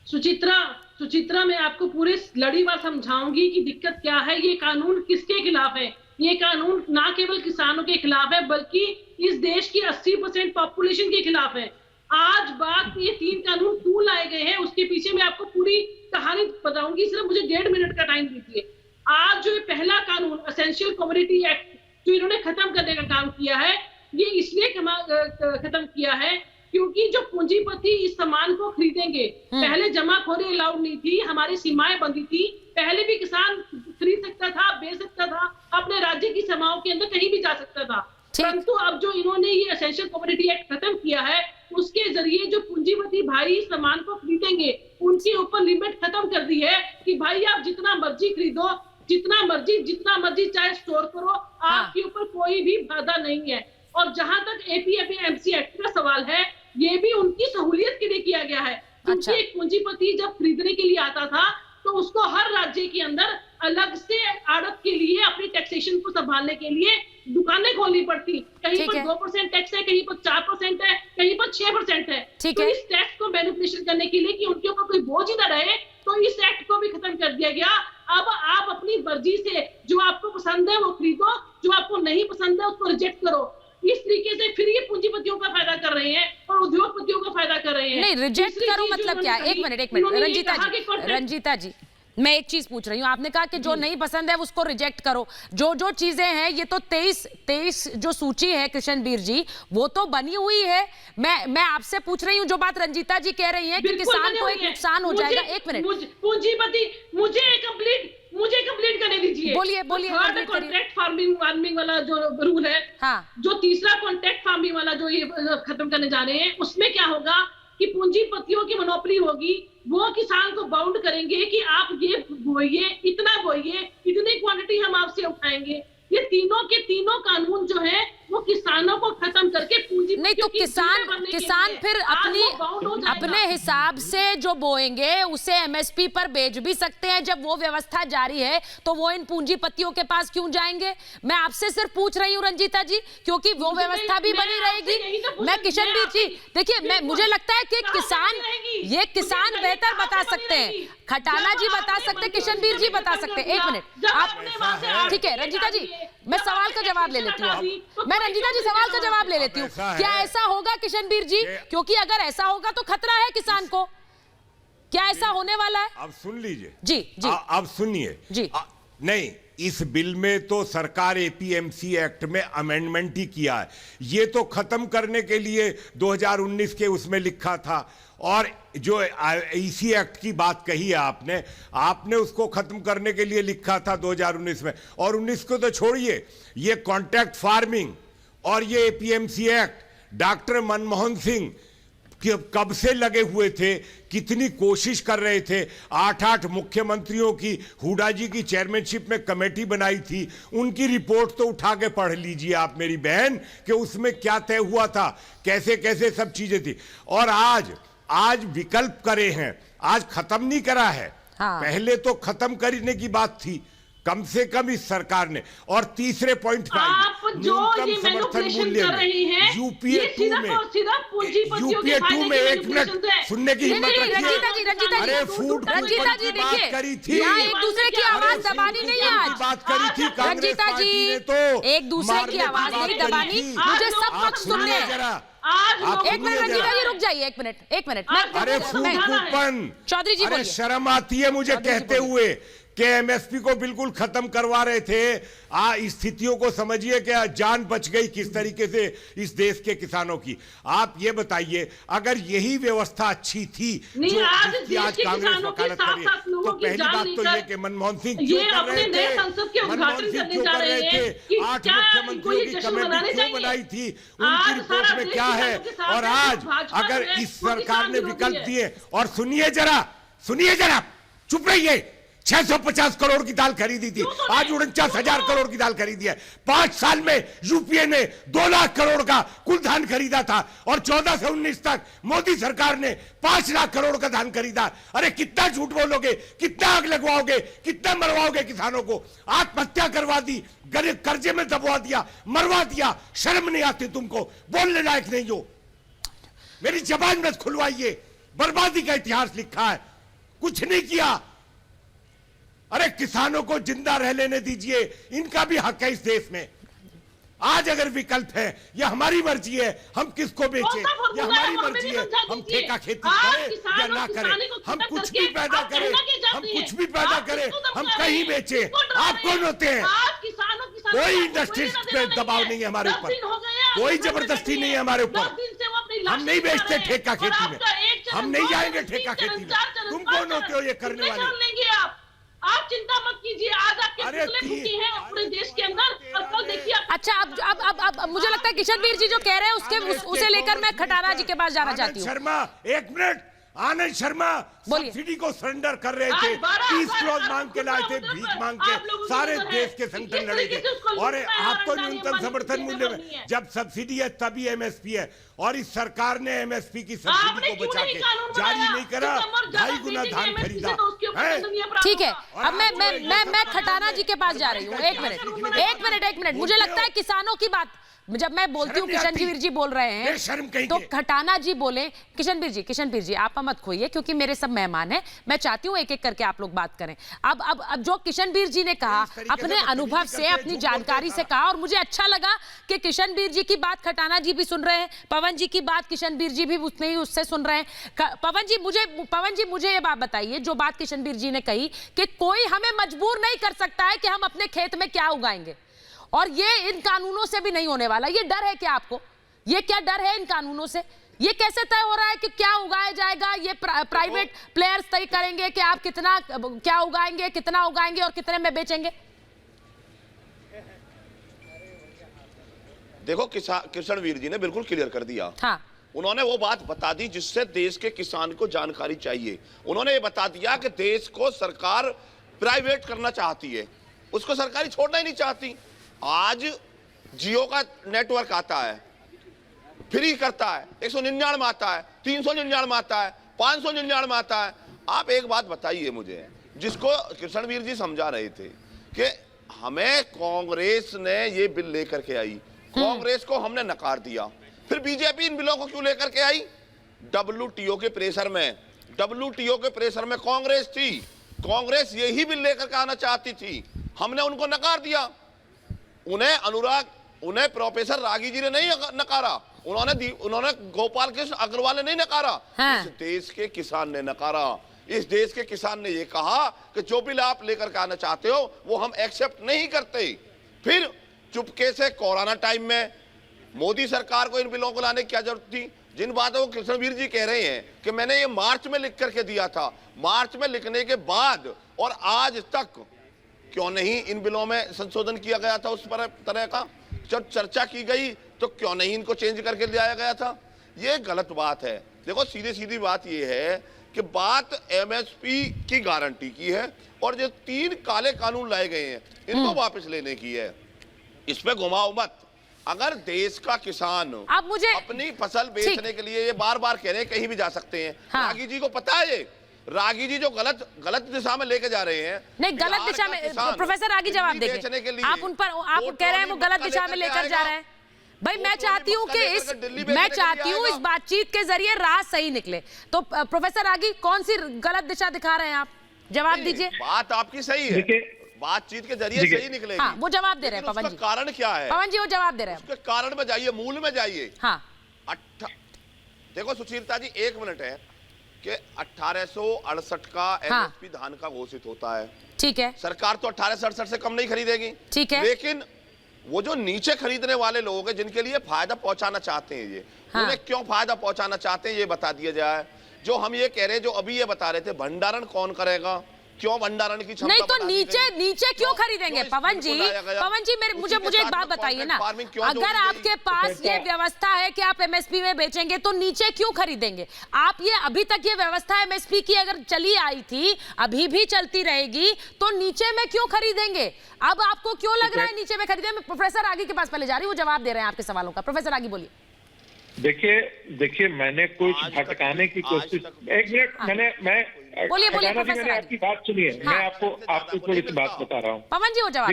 सुचित्रा मैं आपको पूरे लड़ीवार समझाऊंगी कि दिक्कत क्या है। ये कानून किसके खिलाफ है? ये कानून ना केवल किसानों के खिलाफ है बल्कि इस देश की 80% पॉपुलेशन के खिलाफ है। आज बात ये 3 कानून क्यों लाए गए हैं उसके पीछे मैं आपको पूरी कहानी बताऊंगी। सिर्फ मुझे 1.5 मिनट का टाइम दीजिए। आज जो पहला कानून एसेंशियल कमोडिटी एक्ट जो इन्होंने खत्म करने का काम किया है, ये इसलिए खत्म किया है क्योंकि जो पूंजीपति इस सामान को खरीदेंगे, पहले जमाखोरी अलाउड नहीं थी, हमारी सीमाएं बंदी थी। पहले भी किसान खरीद सकता था, बेच सकता था, अपने राज्य की सीमाओं के अंदर कहीं भी जा सकता था। परंतु अब जो इन्होंने ये एसेंशियल कमोडिटी एक्ट खत्म किया है उसके जरिए जो पूंजीपति भाई इस सामान को खरीदेंगे उनके ऊपर लिमिट खत्म कर दी है कि भाई आप जितना मर्जी खरीदो, जितना मर्जी चाहे स्टोर करो, आपके ऊपर कोई भी बाधा नहीं है। और जहां तक एपीएमसी एक्ट का सवाल है, ये भी उनकी सहूलियत के लिए किया गया है। क्योंकि एक पूंजीपति जब खरीदने के लिए आता था तो उसको हर राज्य के अंदर अलग से आड़त के लिए अपनी टैक्सेशन को संभालने के लिए दुकानें खोलनी पड़ती। कहीं पर 2% टैक्स है, कहीं पर 4% है, कहीं पर 6% है। तो इस टैक्स को मैनिपुलेशन करने के लिए कि उनके ऊपर कोई बोझ ही न रहे तो इस एक्ट को भी खत्म कर दिया गया। अब आप अपनी मर्जी से जो आपको पसंद है वो खरीदो, जो आपको नहीं पसंद है उसको रिजेक्ट करो। इस तरीके से फिर ये पूंजीपतियों का फायदा कर रहे हैं और उद्योगपतियों का फायदा कर रहे हैं। नहीं, रिजेक्ट करो मतलब क्या? एक मिनट रंजीता जी मैं एक चीज पूछ रही हूँ। आपने कहा कि जो नहीं पसंद है उसको रिजेक्ट करो। जो चीजें हैं ये तो 23 जो सूची है कृष्णबीर जी वो तो बनी हुई है। मैं आपसे पूछ रही हूँ जो बात रंजीता जी कह रही है कि किसान को एक नुकसान हो जाएगा। एक मिनट पूंजीपति मुझे कंप्लीट करने दीजिए। बोलिए कॉन्ट्रैक्ट फार्मिंग वाला जो रूल है, जो तीसरा कॉन्ट्रैक्ट फार्मिंग वाला जो ये खत्म करने जा रहे हैं उसमें क्या होगा कि पूंजीपतियों की मोनोपोली होगी। वो किसान को बाउंड करेंगे कि आप ये बोइए, इतना बोइए, इतनी क्वांटिटी हम आपसे उठाएंगे। ये तीनों के तीनों कानून जो है वो किसानों को खत्म करके पूंजी नहीं तो किसान फिर अपने हिसाब से जो बोएंगे उसे एमएसपी पर बेच भी सकते हैं। जब वो व्यवस्था जारी है तो वो इन पूंजीपतियों के पास क्यों जाएंगे? मैं आपसे सिर्फ पूछ रही हूँ रंजीता जी, क्योंकि वो व्यवस्था भी बनी रहेगी। मैं किशनबीर जी देखिए, मुझे लगता है कि किसान बेहतर बता सकते हैं, खटाना जी बता सकते, किशनबीर जी बता सकते। एक मिनट आप ठीक है रंजीता जी, मैं सवाल का जवाब ले लेती हूँ। मैं रंजीता जी सवाल का जवाब ले लेती हूँ। क्या ऐसा होगा किशनबीर जी? क्योंकि अगर ऐसा होगा तो खतरा है किसान को। क्या ऐसा होने वाला है? अब सुन लीजिए जी। अब सुनिए जी। नहीं, इस बिल में तो सरकार एपीएमसी एक्ट में अमेंडमेंट ही किया है। ये तो खत्म करने के लिए 2019 के उसमें लिखा था, और जो ईसी एक्ट की बात कही है आपने उसको खत्म करने के लिए लिखा था 2019 में। और 19 को तो छोड़िए, ये कॉन्ट्रैक्ट फार्मिंग और ये APMC act doctor Manmohan Singh कब से लगे हुए थे, कितनी कोशिश कर रहे थे। 8 मुख्यमंत्रियों की, हुडा जी की चेयरमैनशिप में कमेटी बनाई थी, उनकी रिपोर्ट तो उठा के पढ़ लीजिए आप मेरी बहन कि उसमें क्या तय हुआ था, कैसे कैसे सब चीजें थी। और आज विकल्प करे हैं, आज खत्म नहीं करा है। पहले तो खत्म करने की बात थी कम से कम इस सरकार ने। और तीसरे पॉइंट पे आप जो ये मैनिपुलेशन कर रहे हैं, यूपीए 2 में, यूपीए 2 में 1 मिनट सुनने की हिम्मत रखिए। अरे फूड रंजीता जी देखिए, करी थी, यहाँ एक दूसरे की आवाज दबानी नहीं है आज। बात करी थी कांग्रेस पार्टी ने, तो एक दूसरे की आवाज नहीं दबानी, मुझे सब पक्ष सुनने हैं। एक मिनट रंजीता जी रुक जाइए, एक मिनट। अरे फूड कूपन, चौधरी जी अरे शर्म आती है मुझे कहते हुए कि एमएसपी को बिल्कुल खत्म करवा रहे थे। स्थितियों को समझिए कि जान बच गई किस तरीके से इस देश के किसानों की। आप ये बताइए, अगर यही व्यवस्था अच्छी थी जो आज कांग्रेस वकालत कर रही है, तो पहली बात तो ये कि मनमोहन सिंह क्यों कर रहे थे, मनमोहन सिंह क्यों कर रहे थे, 8 मुख्यमंत्रियों की कमेटी क्यों बनाई थी, उनकी रिपोर्ट में क्या है। और आज अगर इस सरकार ने विकल्प दिए, और सुनिए जरा, चुप रहिए, 650 करोड़ की दाल खरीदी थी, आज 49,000 करोड़ की दाल खरीदी है। 5 साल में यूपीए ने 2 लाख करोड़ का कुल धान खरीदा था, और 14 से 19 तक मोदी सरकार ने 5 लाख करोड़ का धान खरीदा। अरे कितना झूठ बोलोगे, कितना आग लगवाओगे, कितना मरवाओगे किसानों को। आत्महत्या करवा दी, गरीब कर्जे में दबवा दिया, मरवा दिया। शर्म नहीं आती तुमको, बोलने लायक नहीं हो। मेरी जबान मत खुलवाइए, बर्बादी का इतिहास लिखा है, कुछ नहीं किया। अरे किसानों को जिंदा रह लेने दीजिए, इनका भी हक है इस देश में। आज अगर विकल्प है, यह हमारी मर्जी है, हम किसको बेचें, यह हमारी मर्जी है। हम ठेका खेती करें या ना करें, हम कुछ भी पैदा करें, हम कहीं बेचें, आप कौन होते हैं? कोई इंडस्ट्री पे दबाव नहीं है हमारे ऊपर, कोई जबरदस्ती नहीं है हमारे ऊपर। हम नहीं बेचते ठेका खेती में, हम नहीं जाएंगे ठेका खेती में। तुम कौन होते हो ये करने वाले? आप चिंता मत कीजिए, आज आपके पुतले फूटी हैं पूरे देश के अंदर, और कल देखिए। अच्छा, अब मुझे लगता है किशन जी जो कह रहे हैं उसे लेकर मैं खटाना जी के पास जाना चाहती हूँ। शर्मा, 1 मिनट। आनंद शर्मा सब्सिडी को सरेंडर कर रहे थे, 30 क्लोज मांग के लाए थे, भीख मांग के, सारे देश के संगठन लड़े थे। और आपको न्यूनतम समर्थन मूल्य में जब सब्सिडी है तभी एमएसपी है, और इस सरकार ने एमएसपी की सब्सिडी को बचा के जारी नहीं करा, 2.5 गुना धान खरीदा। ठीक है, अब मैं खटाना जी के पास जा रही हूँ। एक मिनट। मुझे लगता है किसानों की बात जब मैं बोलती हूँ, किशनवीर जी बोल रहे हैं तो खटाना जी बोले। किशनवीर जी आप मत खोइए, क्योंकि मेरे सब मेहमान हैं, मैं चाहती हूँ एक एक करके आप लोग बात करें। अब जो किशनवीर जी ने कहा, अपने अनुभव से, अपनी जानकारी से कहा, और मुझे अच्छा लगा कि किशनवीर जी की बात खटाना जी भी सुन रहे हैं, पवन जी की बात किशनवीर जी भी उतने ही उससे सुन रहे हैं। पवन जी मुझे ये बात बताइए, जो बात किशनवीर जी ने कही कि कोई हमें मजबूर नहीं कर सकता है कि हम अपने खेत में क्या उगाएंगे, और ये इन कानूनों से भी नहीं होने वाला। ये डर है क्या आपको? ये क्या डर है इन कानूनों से? ये कैसे तय हो रहा है कि क्या उगाया जाएगा? ये प्राइवेट प्लेयर्स तय करेंगे कि आप कितना क्या उगाएंगे, कितना उगाएंगे और कितने में बेचेंगे? देखो, किशनवीर जी ने बिल्कुल क्लियर कर दिया। हाँ, उन्होंने वो बात बता दी जिससे देश के किसान को जानकारी चाहिए। उन्होंने ये बता दिया कि देश को सरकार प्राइवेट करना चाहती है, उसको सरकारी छोड़ना ही नहीं चाहती। आज जियो का नेटवर्क आता है, फ्री करता है, 199 में आता है, 399 में आता है, 599 में आता है। आप एक बात बताइए मुझे, जिसको किशनवीर जी समझा रहे थे कि हमें कांग्रेस ने ये बिल लेकर के आई, कांग्रेस को हमने नकार दिया, फिर बीजेपी इन बिलों को क्यों लेकर के आई? डब्ल्यूटीओ के प्रेशर में कांग्रेस थी, कांग्रेस यही बिल लेकर के आना चाहती थी, हमने उनको नकार दिया। उन्हें प्रोफेसर रागी जी ने नहीं नकारा, उन्होंने गोपाल कृष्ण अग्रवाल ने नहीं नकारा, इस देश के किसान ने नकारा। इस देश के किसान ने ये कहा कि जो बिल आप लेकर के आना चाहते हो वो हम एक्सेप्ट नहीं करते। फिर चुपके से कोरोना टाइम में मोदी सरकार को इन बिलों को लाने की क्या जरूरत थी? जिन बातों को कृष्णवीर जी कह रहे हैं कि मैंने ये मार्च में लिख करके दिया था, मार्च में लिखने के बाद और आज तक क्यों नहीं इन बिलों में संशोधन किया गया था? उस पर तरह का जब चर्चा की गई तो क्यों नहीं इनको चेंज करके लाया गया था? ये गलत बात है। देखो सीधी सीधी बात ये है कि बात एमएसपी की गारंटी की है और जो 3 काले कानून लाए गए हैं इनको वापस लेने की है। इस पे घुमाओ मत। अगर देश का किसान अब मुझे अपनी फसल बेचने के लिए ये बार बार कह रहे हैं कहीं भी जा सकते हैं, रागी जी को पता है, ये रागी जी जो गलत दिशा में लेके जा रहे हैं। नहीं, गलत दिशा में प्रोफेसर रागी जवाब देंगे। आप उन पर आप कह रहे हैं वो गलत दिशा में लेकर जा रहे हैं। भाई मैं चाहती हूँ कि इस बातचीत के जरिए राह सही निकले। तो प्रोफेसर रागी कौन सी गलत दिशा दिखा रहे हैं आप? जवाब दीजिए। बात आपकी सही है, बातचीत के जरिए सही निकलेगी। हाँ, वो जवाब दे रहे हैं पवन जी। कारण क्या है पवन जी? वो जवाब दे रहे हैं। उसके कारण में जाइए, मूल में जाइए। हाँ, देखो सुशीलता जी 1 मिनट है कि 1868 का एमएसपी धान का घोषित होता है। ठीक है। सरकार तो 1868 से कम नहीं खरीदेगी। ठीक है। लेकिन वो जो नीचे खरीदने वाले लोग हैं जिनके लिए फायदा पहुंचाना चाहते हैं, ये उन्हें क्यों फायदा पहुंचाना चाहते हैं ये बता दिया जाए। जो हम ये कह रहे हैं, जो अभी ये बता रहे थे, भंडारण कौन करेगा? क्यों भंडारण की क्षमता नहीं तो नीचे क्यों खरीदेंगे? पवन जी मुझे एक बात बताइए ना, अगर आपके पास ये व्यवस्था है कि आप एमएसपी में बेचेंगे तो नीचे क्यों खरीदेंगे आप? ये अभी तक ये व्यवस्था एमएसपी की अगर चली आई थी, अभी भी चलती रहेगी, तो नीचे में क्यों खरीदेंगे? अब आपको क्यों लग रहा है नीचे में खरीदेंगे? मैं प्रोफेसर रागी के पास पहले जा रही हूँ, वो जवाब दे रहे हैं आपके सवालों का। प्रोफेसर रागी बोलिए। देखिए मैंने कुछ भटकाने की कोशिश, एक मिनट, बोलिए मैंने आपकी बात सुनी है। मैं आपको थोड़ी सी बात बता रहा हूँ। पवन जी वो जवाब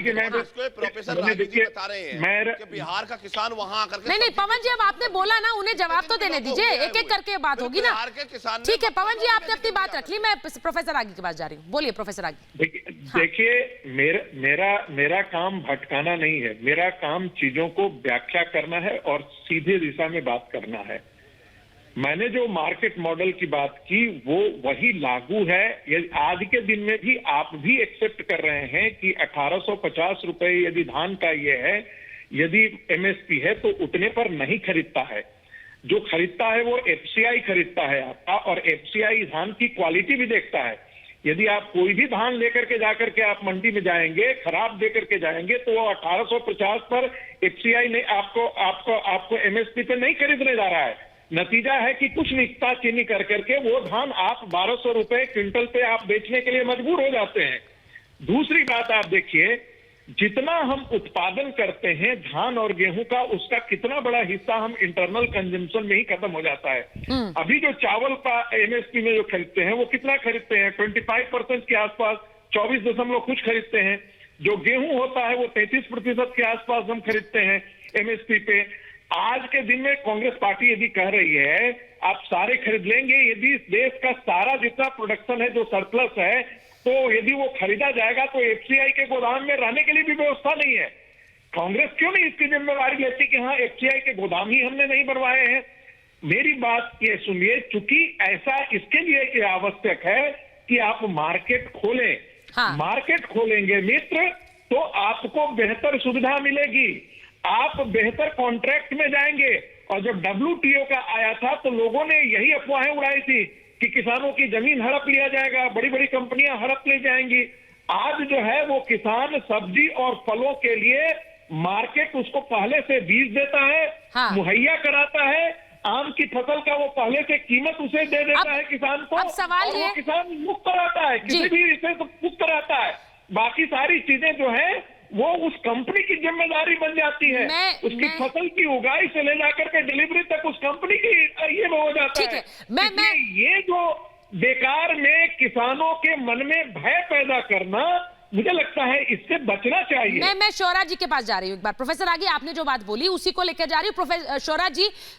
प्रोफेसर रागी जी बता रहे हैं कि बिहार का किसान वहां आकर नहीं पवन जी, अब आपने बोला ना, उन्हें जवाब तो देने दीजिए, एक एक करके बात होगी ना। ठीक है पवन जी, आपने अपनी बात रख ली, मैं प्रोफेसर रागी के पास जा रही हूँ। बोलिए प्रोफेसर रागी। देखिए मेरा काम भटकाना नहीं है, मेरा काम चीजों को व्याख्या करना है और सीधे दिशा में बात करना है। मैंने जो मार्केट मॉडल की बात की वो वही लागू है। आज के दिन में भी आप भी एक्सेप्ट कर रहे हैं कि 1850 रुपए यदि धान का ये है, यदि एमएसपी है तो उतने पर नहीं खरीदता है। जो खरीदता है वो एफसीआई खरीदता है आपका, और एफसीआई धान की क्वालिटी भी देखता है। यदि आप कोई भी धान लेकर के जाकर के आप मंडी में जाएंगे, खराब देकर के जाएंगे, तो वो 1850 पर एफसीआई ने आपको एमएसपी पे नहीं खरीदने जा रहा है। नतीजा है कि कुछ निकता चीनी कर करके वो धान आप 1200 रुपए क्विंटल पे आप बेचने के लिए मजबूर हो जाते हैं। दूसरी बात आप देखिए, जितना हम उत्पादन करते हैं धान और गेहूं का, उसका कितना बड़ा हिस्सा हम इंटरनल कंजम्पशन में ही खत्म हो जाता है। अभी जो चावल का एमएसपी में जो खरीदते हैं वो कितना खरीदते हैं? 25% के आसपास, 24 कुछ खरीदते हैं। जो गेहूं होता है वो 33% के आसपास हम खरीदते हैं एमएसपी पे। आज के दिन में कांग्रेस पार्टी यदि कह रही है आप सारे खरीद लेंगे, यदि देश का सारा जितना प्रोडक्शन है जो सरप्लस है, तो यदि वो खरीदा जाएगा तो एफसीआई के गोदाम में रहने के लिए भी व्यवस्था नहीं है। कांग्रेस क्यों नहीं इसकी जिम्मेवारी लेती कि हाँ एफसीआई के गोदाम ही हमने नहीं बनवाए हैं? मेरी बात ये सुनिए, चूंकि ऐसा इसके लिए आवश्यक है कि आप मार्केट खोलें। मार्केट खोलेंगे मित्र तो आपको बेहतर सुविधा मिलेगी, आप बेहतर कॉन्ट्रैक्ट में जाएंगे। और जब WTO का आया था तो लोगों ने यही अफवाहें उड़ाई थी कि किसानों की जमीन हड़प लिया जाएगा, बड़ी बड़ी कंपनियां हड़प ले जाएंगी। आज जो है वो किसान सब्जी और फलों के लिए मार्केट उसको पहले से बीज देता है, मुहैया कराता है। आम की फसल का वो पहले से कीमत उसे दे देता है किसान को, और वो किसान मुक्त कराता है, किसी भी इसे मुक्त कराता है। बाकी सारी चीजें जो है वो उस कंपनी की जिम्मेदारी बन जाती है। उसकी फसल की उगाई से ले जाकर के डिलीवरी तक उस कंपनी की ये हो जाता है। ये जो बेकार में किसानों के मन में भय पैदा करना, मुझे लगता है इससे बचना चाहिए। मैं शौरा जी के पास जा रही हूँ एक बार। प्रोफेसर आगे आपने जो बात बोली उसी को लेकर जा रही हूँ। प्रोफेसर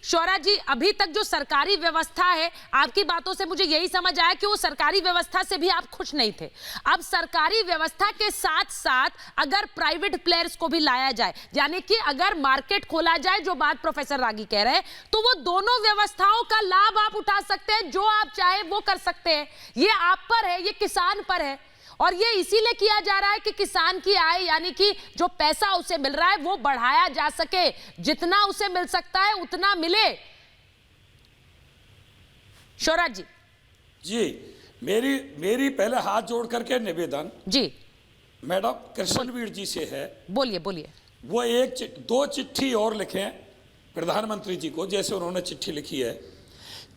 शौरा जी अभी तक जो सरकारी व्यवस्था है, आपकी बातों से मुझे यही समझ आया कि वो सरकारी व्यवस्था से भी आप खुश नहीं थे। अब सरकारी व्यवस्था के साथ साथ अगर प्राइवेट प्लेयर्स को भी लाया जाए, यानी कि अगर मार्केट खोला जाए, जो बात प्रोफेसर रागी कह रहे हैं, तो वो दोनों व्यवस्थाओं का लाभ आप उठा सकते हैं, जो आप चाहे वो कर सकते हैं। ये आप पर है, ये किसान पर है, और ये इसीलिए किया जा रहा है कि किसान की आय, यानी कि जो पैसा उसे मिल रहा है वो बढ़ाया जा सके, जितना उसे मिल सकता है उतना मिले। शौरा जी मेरी पहले हाथ जोड़ करके निवेदन जी मैडम कृष्णवीर जी से है। बोलिए। वो दो चिट्ठी और लिखें प्रधानमंत्री जी को, जैसे उन्होंने चिट्ठी लिखी है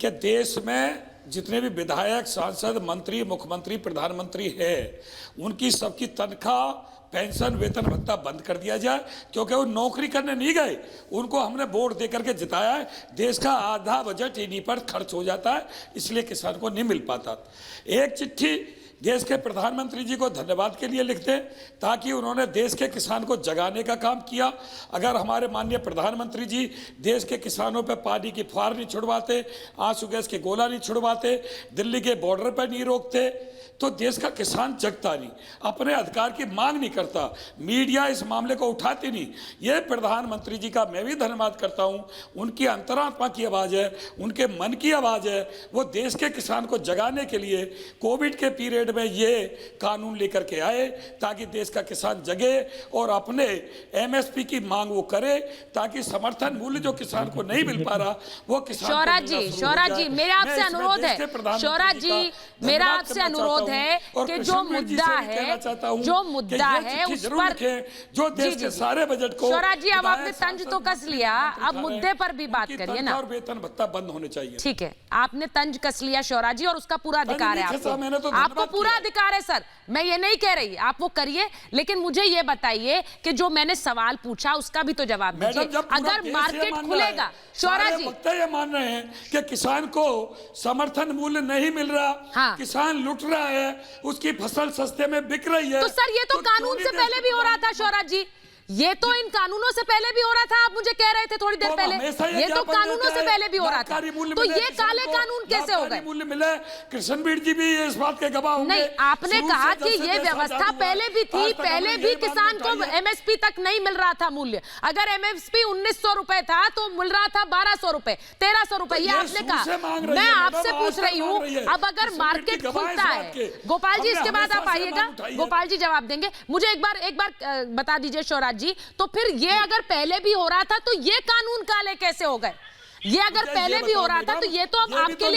कि देश में जितने भी विधायक, सांसद, मंत्री, मुख्यमंत्री, प्रधानमंत्री है, उनकी सबकी तनख्वाह, पेंशन, वेतन भत्ता बंद कर दिया जाए, क्योंकि वो नौकरी करने नहीं गए, उनको हमने वोट दे करके जिताया है। देश का आधा बजट इन्हीं पर खर्च हो जाता है, इसलिए किसान को नहीं मिल पाता। एक चिट्ठी देश के प्रधानमंत्री जी को धन्यवाद के लिए लिखते हैं, ताकि उन्होंने देश के किसान को जगाने का काम किया। अगर हमारे माननीय प्रधानमंत्री जी देश के किसानों पर पानी की फुहार नहीं छुड़वाते, आंसू गैस के गोला नहीं छुड़वाते, दिल्ली के बॉर्डर पर नहीं रोकते, तो देश का किसान जगता नहीं, अपने अधिकार की मांग नहीं करता, मीडिया इस मामले को उठाती नहीं। ये प्रधानमंत्री जी का मैं भी धन्यवाद करता हूँ। उनकी अंतरात्मा की आवाज़ है, उनके मन की आवाज़ है। वो देश के किसान को जगाने के लिए कोविड के पीरियड में ये कानून लेकर के आए, ताकि देश का किसान जगे और अपने एमएसपी की मांग वो करे, ताकि समर्थन मूल्य जो किसान को नहीं मिल पा रहा वो किसान। शौरा जी मेरा आपसे अनुरोध है, शौरा जी मेरा आपसे अनुरोध है कि जो मुद्दा है उस पर, जो देश के सारे बजट को, शौरा जी अब आपने तंज तो कस लिया, अब मुद्दे पर भी बात करिए ना। और वेतन भत्ता बंद होने चाहिए। ठीक है, आपने तंज कस लिया शौरा जी, और उसका पूरा अधिकार है आपको पूरा अधिकार है सर, मैं ये नहीं कह रही, आप वो करिए, लेकिन मुझे ये बताइए कि जो मैंने सवाल पूछा उसका भी तो जवाब दीजिए। अगर मार्केट खुलेगा, शौरा जी ये मान रहे हैं कि किसान को समर्थन मूल्य नहीं मिल रहा, किसान लुट रहा है, उसकी फसल सस्ते में बिक रही है, तो सर ये तो कानून से पहले भी हो रहा था शौरा जी, ये तो इन कानूनों से पहले भी हो रहा था। आप मुझे कह रहे थे थोड़ी देर पहले, ये तो कानूनों से पहले भी हो रहा था, तो ये काले कानून कैसे हो गए? मूल्य मिले, कृष्णवीर जी भी इस बात के गवाह होंगे। नहीं, आपने कहा कि ये व्यवस्था पहले भी थी, पहले भी किसान को एमएसपी तक नहीं मिल रहा था मूल्य। अगर एमएसपी 1900 रुपए था तो मिल रहा था 1200 रुपए, 1300 रुपए, ये आपने कहा। मैं आपसे पूछ रही हूँ, अब अगर मार्केट खुलता है, गोपाल जी इसके बाद आप आइएगा, गोपाल जी जवाब देंगे। मुझे एक बार बता दीजिए शौरा जी, तो फिर ये अगर पहले भी हो रहा था तो ये कानून काले कैसे हो गए? ये अगर पहले भी हो रहा था तो ये तो अब आपके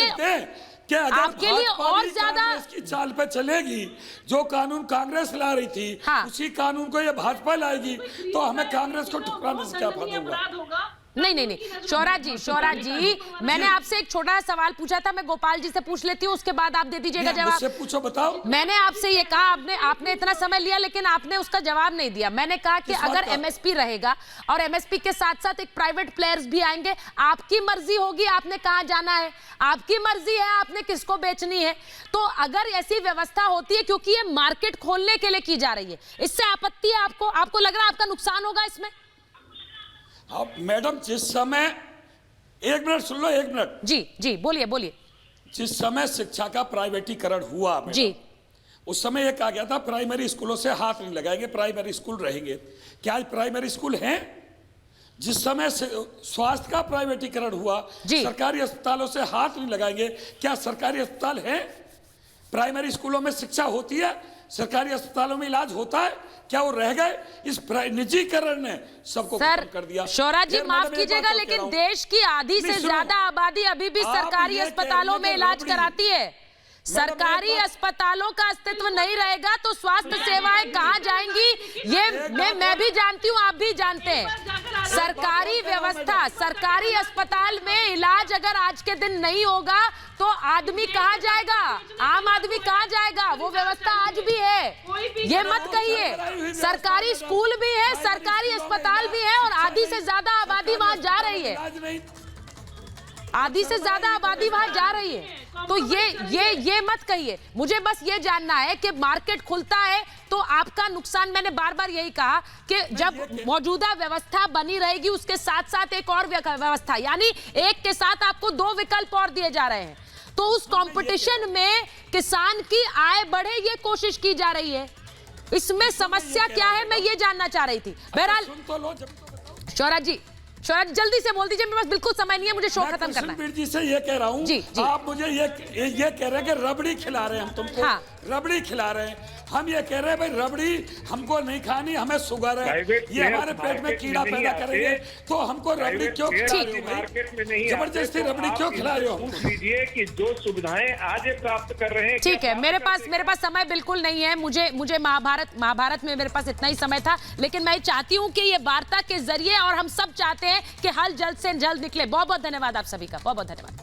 लिए और ज्यादा की चाल पे चलेगी। जो कानून कांग्रेस ला रही थी, उसी कानून को ये भाजपा लाएगी, तो हमें कांग्रेस को ठुकराने से क्या फायदा होगा? नहीं, शौरा जी मैंने आपसे एक छोटा सा सवाल पूछा था, मैं गोपाल जी से पूछ लेती हूँ, उसके बाद आप दे दीजिएगा जवाब। मुझसे पूछो, बताओ। मैंने आपसे ये कहा, आपने इतना समय लिया, लेकिन आपने उसका जवाब नहीं दिया। मैंने कहा कि अगर एमएसपी रहेगा और एमएसपी के साथ साथ एक प्राइवेट प्लेयर्स भी आएंगे, आपकी मर्जी होगी आपने कहाँ जाना है, आपकी मर्जी है आपने किसको बेचनी है। तो अगर ऐसी व्यवस्था होती है, क्योंकि ये मार्केट खोलने के लिए की जा रही है, इससे आपत्ति है आपको लग रहा है आपका नुकसान होगा इसमें? अब मैडम जिस समय, एक मिनट सुन लो, एक मिनट जी बोलिए। जिस समय शिक्षा का प्राइवेटीकरण हुआ जी, उस समय ये कहा गया था प्राइमरी स्कूलों से हाथ नहीं लगाएंगे, प्राइमरी स्कूल रहेंगे। क्या आज प्राइमरी स्कूल हैं? जिस समय स्वास्थ्य का प्राइवेटीकरण हुआ, सरकारी अस्पतालों से हाथ नहीं लगाएंगे, क्या सरकारी अस्पताल हैं? प्राइमरी स्कूलों में शिक्षा होती है, सरकारी अस्पतालों में इलाज होता है, क्या वो रह गए? इस निजीकरण ने सबको खत्म कर दिया। शौरा जी माफ कीजिएगा, लेकिन देश की आधी से ज्यादा आबादी अभी भी सरकारी अस्पतालों में इलाज कराती है। सरकारी अस्पतालों का अस्तित्व नहीं रहेगा तो स्वास्थ्य सेवाएं कहां जाएंगी? ये मैं भी जानती हूं, आप भी जानते हैं। सरकारी व्यवस्था, सरकारी अस्पताल में इलाज अगर आज के दिन नहीं होगा तो आदमी कहां जाएगा? आम आदमी कहां जाएगा? वो व्यवस्था आज भी है, ये मत कहिए। सरकारी स्कूल भी है, सरकारी अस्पताल भी है, और आधी से ज्यादा आबादी वहां जा रही है। आधी से ज्यादा आबादी वहां जा रही है। तो ये मत कहिए। मुझे बस ये जानना है कि मार्केट खुलता है तो आपका नुकसान, मैंने बार बार यही कहा कि जब मौजूदा व्यवस्था बनी रहेगी उसके साथ साथ एक और व्यवस्था, यानी एक के साथ आपको दो विकल्प और दिए जा रहे हैं, तो उस कंपटीशन में किसान की आय बढ़े ये कोशिश की जा रही है। इसमें समस्या क्या है, मैं ये जानना चाह रही थी। बहरहाल शौर्य जी जल्दी से बोल दीजिए, मेरे पास बिल्कुल समय नहीं है, मुझे शो खत्म करना है। जी से ये कह रहा हूँ, आप मुझे ये कह रहे हैं कि रबड़ी खिला रहे हैं हम तुमको। हाँ। रबड़ी खिला रहे हैं, हम ये कह रहे हैं भाई रबड़ी हमको नहीं खानी, हमें शुगर है, ये हमारे पेट में कीड़ा पैदा करेंगे, तो हमको रबड़ी क्यों खिला रहे हो, जबरदस्ती रबड़ी क्यों खिला रहे हो? लीजिए कि जो सुविधाएं आज प्राप्त कर रहे हैं। ठीक है, मेरे पास समय बिल्कुल नहीं है, मुझे महाभारत में मेरे पास इतना ही समय था, लेकिन मैं चाहती हूँ कि ये वार्ता के जरिए, और हम सब चाहते हैं कि हल जल्द से जल्द निकले। बहुत बहुत धन्यवाद आप सभी का, बहुत बहुत धन्यवाद।